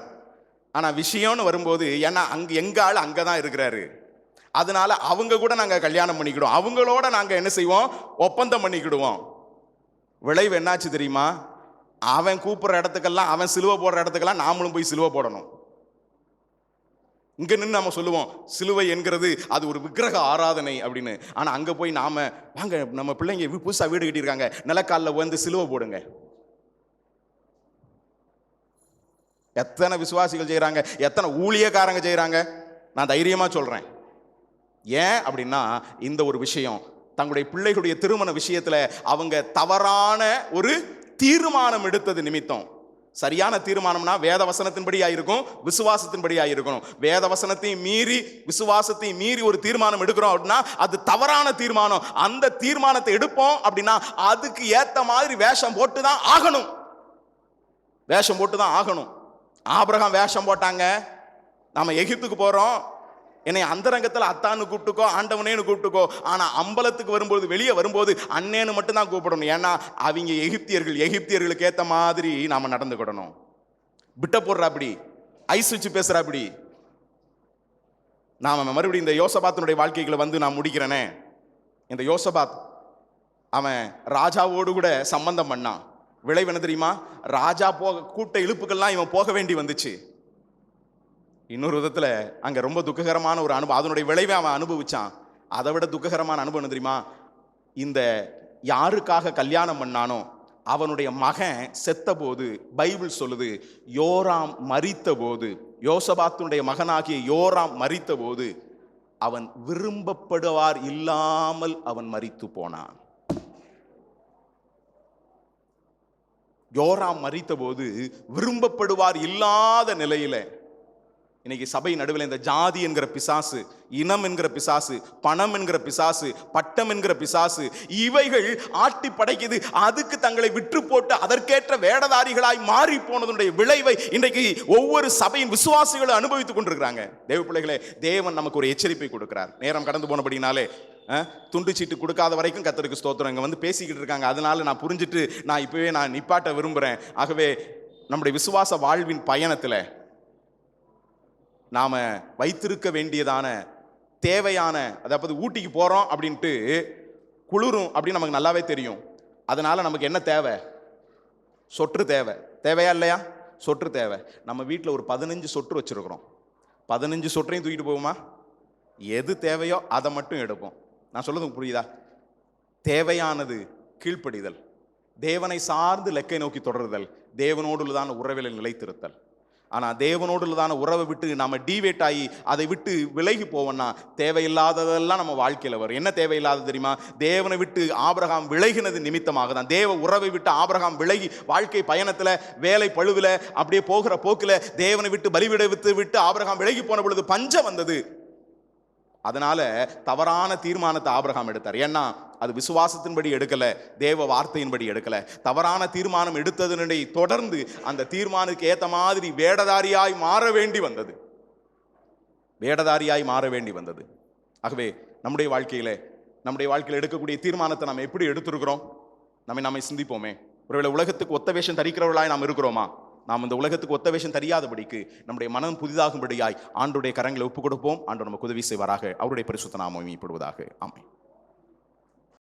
ஆனா விஷயம்னு வரும்போது, ஏன்னா அங்க எங்க ஆள் அங்கதான் இருக்கிறாரு, அதனால அவங்க கூட நாங்க கல்யாணம் பண்ணிக்கிடுவோம், அவங்களோட நாங்க என்ன செய்வோம், ஒப்பந்தம் பண்ணிக்கிடுவோம். விளைவு என்னாச்சு தெரியுமா? அவன் கூப்பிடுற இடத்துக்கெல்லாம், அவன் சிலுவை போடுற இடத்துக்கெல்லாம் நாமளும் போய் சிலுவை போடணும். இங்க நின்று நம்ம சொல்லுவோம் சிலுவை என்கிறது அது ஒரு விக்கிரக ஆராதனை அப்படின்னு. ஆனா அங்க போய் நாம வாங்க, நம்ம பிள்ளைங்க புதுசா வீடு கட்டியிருக்காங்க, நிலக்காலில் வந்து சிலுவை போடுங்க. எத்தனை விசுவாசிகள் செய்யறாங்க, எத்தனை ஊழியக்காரங்க செய்யறாங்க. நான் தைரியமா சொல்றேன். ஏன் அப்படின்னா, இந்த ஒரு விஷயம், தங்களுடைய பிள்ளைகளுடைய திருமண விஷயத்துல அவங்க தவறான ஒரு தீர்மானம் எடுத்தது நிமித்தம். சரியான தீர்மானம்னா வேத வசனத்தின்படியா இருக்கும், விசுவாசத்தின்படியா இருக்கணும். வேத வசனத்தையும் மீறி விசுவாசத்தையும் மீறி ஒரு தீர்மானம் எடுக்கிறோம் அப்படின்னா அது தவறான தீர்மானம். அந்த தீர்மானத்தை எடுப்போம் அப்படின்னா அதுக்கு ஏத்த மாதிரி வேஷம் போட்டு தான் ஆகணும், வேஷம் போட்டு தான் ஆகணும். ஆபிரகாம் வேஷம் போட்டாங்க, நாம எகிப்துக்கு போறோம், என்னை அந்தரங்கத்தில் அத்தான்னு கூப்பிட்டுக்கோ, ஆண்டவனேன்னு கூப்பிட்டுக்கோ. ஆனா அம்பலத்துக்கு வரும்போது, வெளியே வரும்போது அண்ணேன்னு மட்டும் தான் கூப்பிடணும். ஏன்னா அவங்க எகிப்தியர்கள், எகிப்தியர்களுக்கு ஏத்த மாதிரி நாம நடந்துக்கிடணும். விட்ட போடுற அப்படி ஐஸ் வச்சு பேசுற அப்படி. நாம மறுபடியும் இந்த யோசபாத்தினுடைய வாழ்க்கைகளை வந்து நான் முடிக்கிறேனே. இந்த யோசபாத் அவன் ராஜாவோடு கூட சம்பந்தம் பண்ணான். விளைவு என்ன தெரியுமா? ராஜா போக கூட்ட இழுப்புக்கெல்லாம் இவன் போக வேண்டி வந்துச்சு. இன்னொரு விதத்துல அங்க ரொம்ப துக்ககரமான ஒரு அனுபவம், அதனுடைய விளைவை அவன் அனுபவிச்சான். அதை விட துக்ககரமான அனுபவம் என்ன தெரியுமா? இந்த யாருக்காக கல்யாணம் பண்ணானோ அவனுடைய மகன் செத்த போது பைபிள் சொல்லுது, யோராம் மரித்த போது, யோசபாத்துடைய மகனாகிய யோராம் மரித்த போது அவன் விரும்பப்படுவார் இல்லாமல் அவன் மரித்து போனான். யோராம் மரித்த போது விரும்பப்படுவார் இல்லாத நிலையில, இன்னைக்கு சபை நடுவில் இந்த ஜாதி என்கிற பிசாசு, இனம் என்கிற பிசாசு, பணம் என்கிற பிசாசு, பட்டம் என்கிற பிசாசு, இவைகள் ஆட்டி படைக்குது. அதுக்கு தங்களை விற்று போட்டு அதற்கேற்ற வேடதாரிகளாய் மாறி போனதுடைய விளைவை இன்றைக்கு ஒவ்வொரு சபையின் விசுவாசிகளும் அனுபவித்துக் கொண்டிருக்கிறாங்க. தேவ பிள்ளைகளே, தேவன் நமக்கு ஒரு எச்சரிப்பை கொடுக்கிறார். நேரம் கடந்து போனபடினாலே துண்டு சீட்டு கொடுக்காத வரைக்கும் கர்த்தருக்கு ஸ்தோத்திரம். இங்க வந்து பேசிக்கிட்டு இருக்காங்க, அதனால நான் புரிஞ்சுட்டு நான் இப்பவே நான் நிப்பாட்ட விரும்புறேன். ஆகவே நம்முடைய விசுவாச வாழ்வின் பயணத்துல நாம வைத்திருக்க வேண்டியதான தேவையான, அதாவது ஊட்டிக்கு போறோம் அப்படின்ட்டு குளிரும் அப்படின்னு நமக்கு நல்லாவே தெரியும். அதனால நமக்கு என்ன தேவை? சொற்று தேவை. தேவையா இல்லையா? சொற்று தேவை. நம்ம வீட்டில் ஒரு 15 சொற்று வச்சிருக்கிறோம். 15 சொற்றையும் தூக்கிட்டு போவோமா? எது தேவையோ அதை மட்டும் எடுப்போம். நான் சொல்றது புரியுதா? தேவையானது கீழ்ப்படிதல், தேவனை சார்ந்து லெக்கை நோக்கி தொடருதல், தேவனோடு உள்ளதான உறவில் நிலைத்திருத்தல். ஆனா தேவனோடு உள்ளதான உறவை விட்டு நாம டிவேட் ஆகி அதை விட்டு விலகி போவோம்னா தேவையில்லாததெல்லாம் நம்ம வாழ்க்கையில வரும். என்ன தேவையில்லாதது தெரியுமா? தேவனை விட்டு ஆபிரகாம் விலகினது நிமித்தமாக தான். தேவ உறவை விட்டு ஆபிரகாம் விலகி வாழ்க்கை பயணத்துல, வேலை பழுவில் அப்படியே போகிற போக்குல தேவனை விட்டு பலிவிட விட்டு ஆபிரகாம் விலகி போன பொழுது பஞ்சம் வந்தது. அதனால தவறான தீர்மானத்தை ஆபிரகாம் எடுத்தார். ஏன்னா அது விசுவாசத்தின்படி எடுக்கல, தேவ வார்த்தையின்படி எடுக்கல. தவறான தீர்மானம் எடுத்ததனை தொடர்ந்து அந்த தீர்மானத்துக்கு ஏத்த மாதிரி வேடதாரியாய் மாற வேண்டி வந்தது, வேடதாரியாய் மாற வேண்டி வந்தது. ஆகவே நம்முடைய வாழ்க்கையில எடுக்கக்கூடிய தீர்மானத்தை நாம் எப்படி எடுத்திருக்கிறோம்? நம்மை சிந்திப்போமே. ஒருவேளை உலகத்துக்கு ஒத்த வேஷம் தரிக்கிறவர்களாய் நாம் இருக்கிறோமா? நாம் இந்த உலகத்துக்கு ஒத்த வேஷம் தெரியாதபடிக்கு நம்முடைய மனம் புதிதாகும்படியாய் ஆண்டவருடைய கரங்களை ஒப்புக் கொடுப்போம். ஆண்டவர் நமக்கு உதவி செய்வாராக. அவருடைய பரிசுத்த நாமம் மகிமைப்படுவதாக. ஆமென்.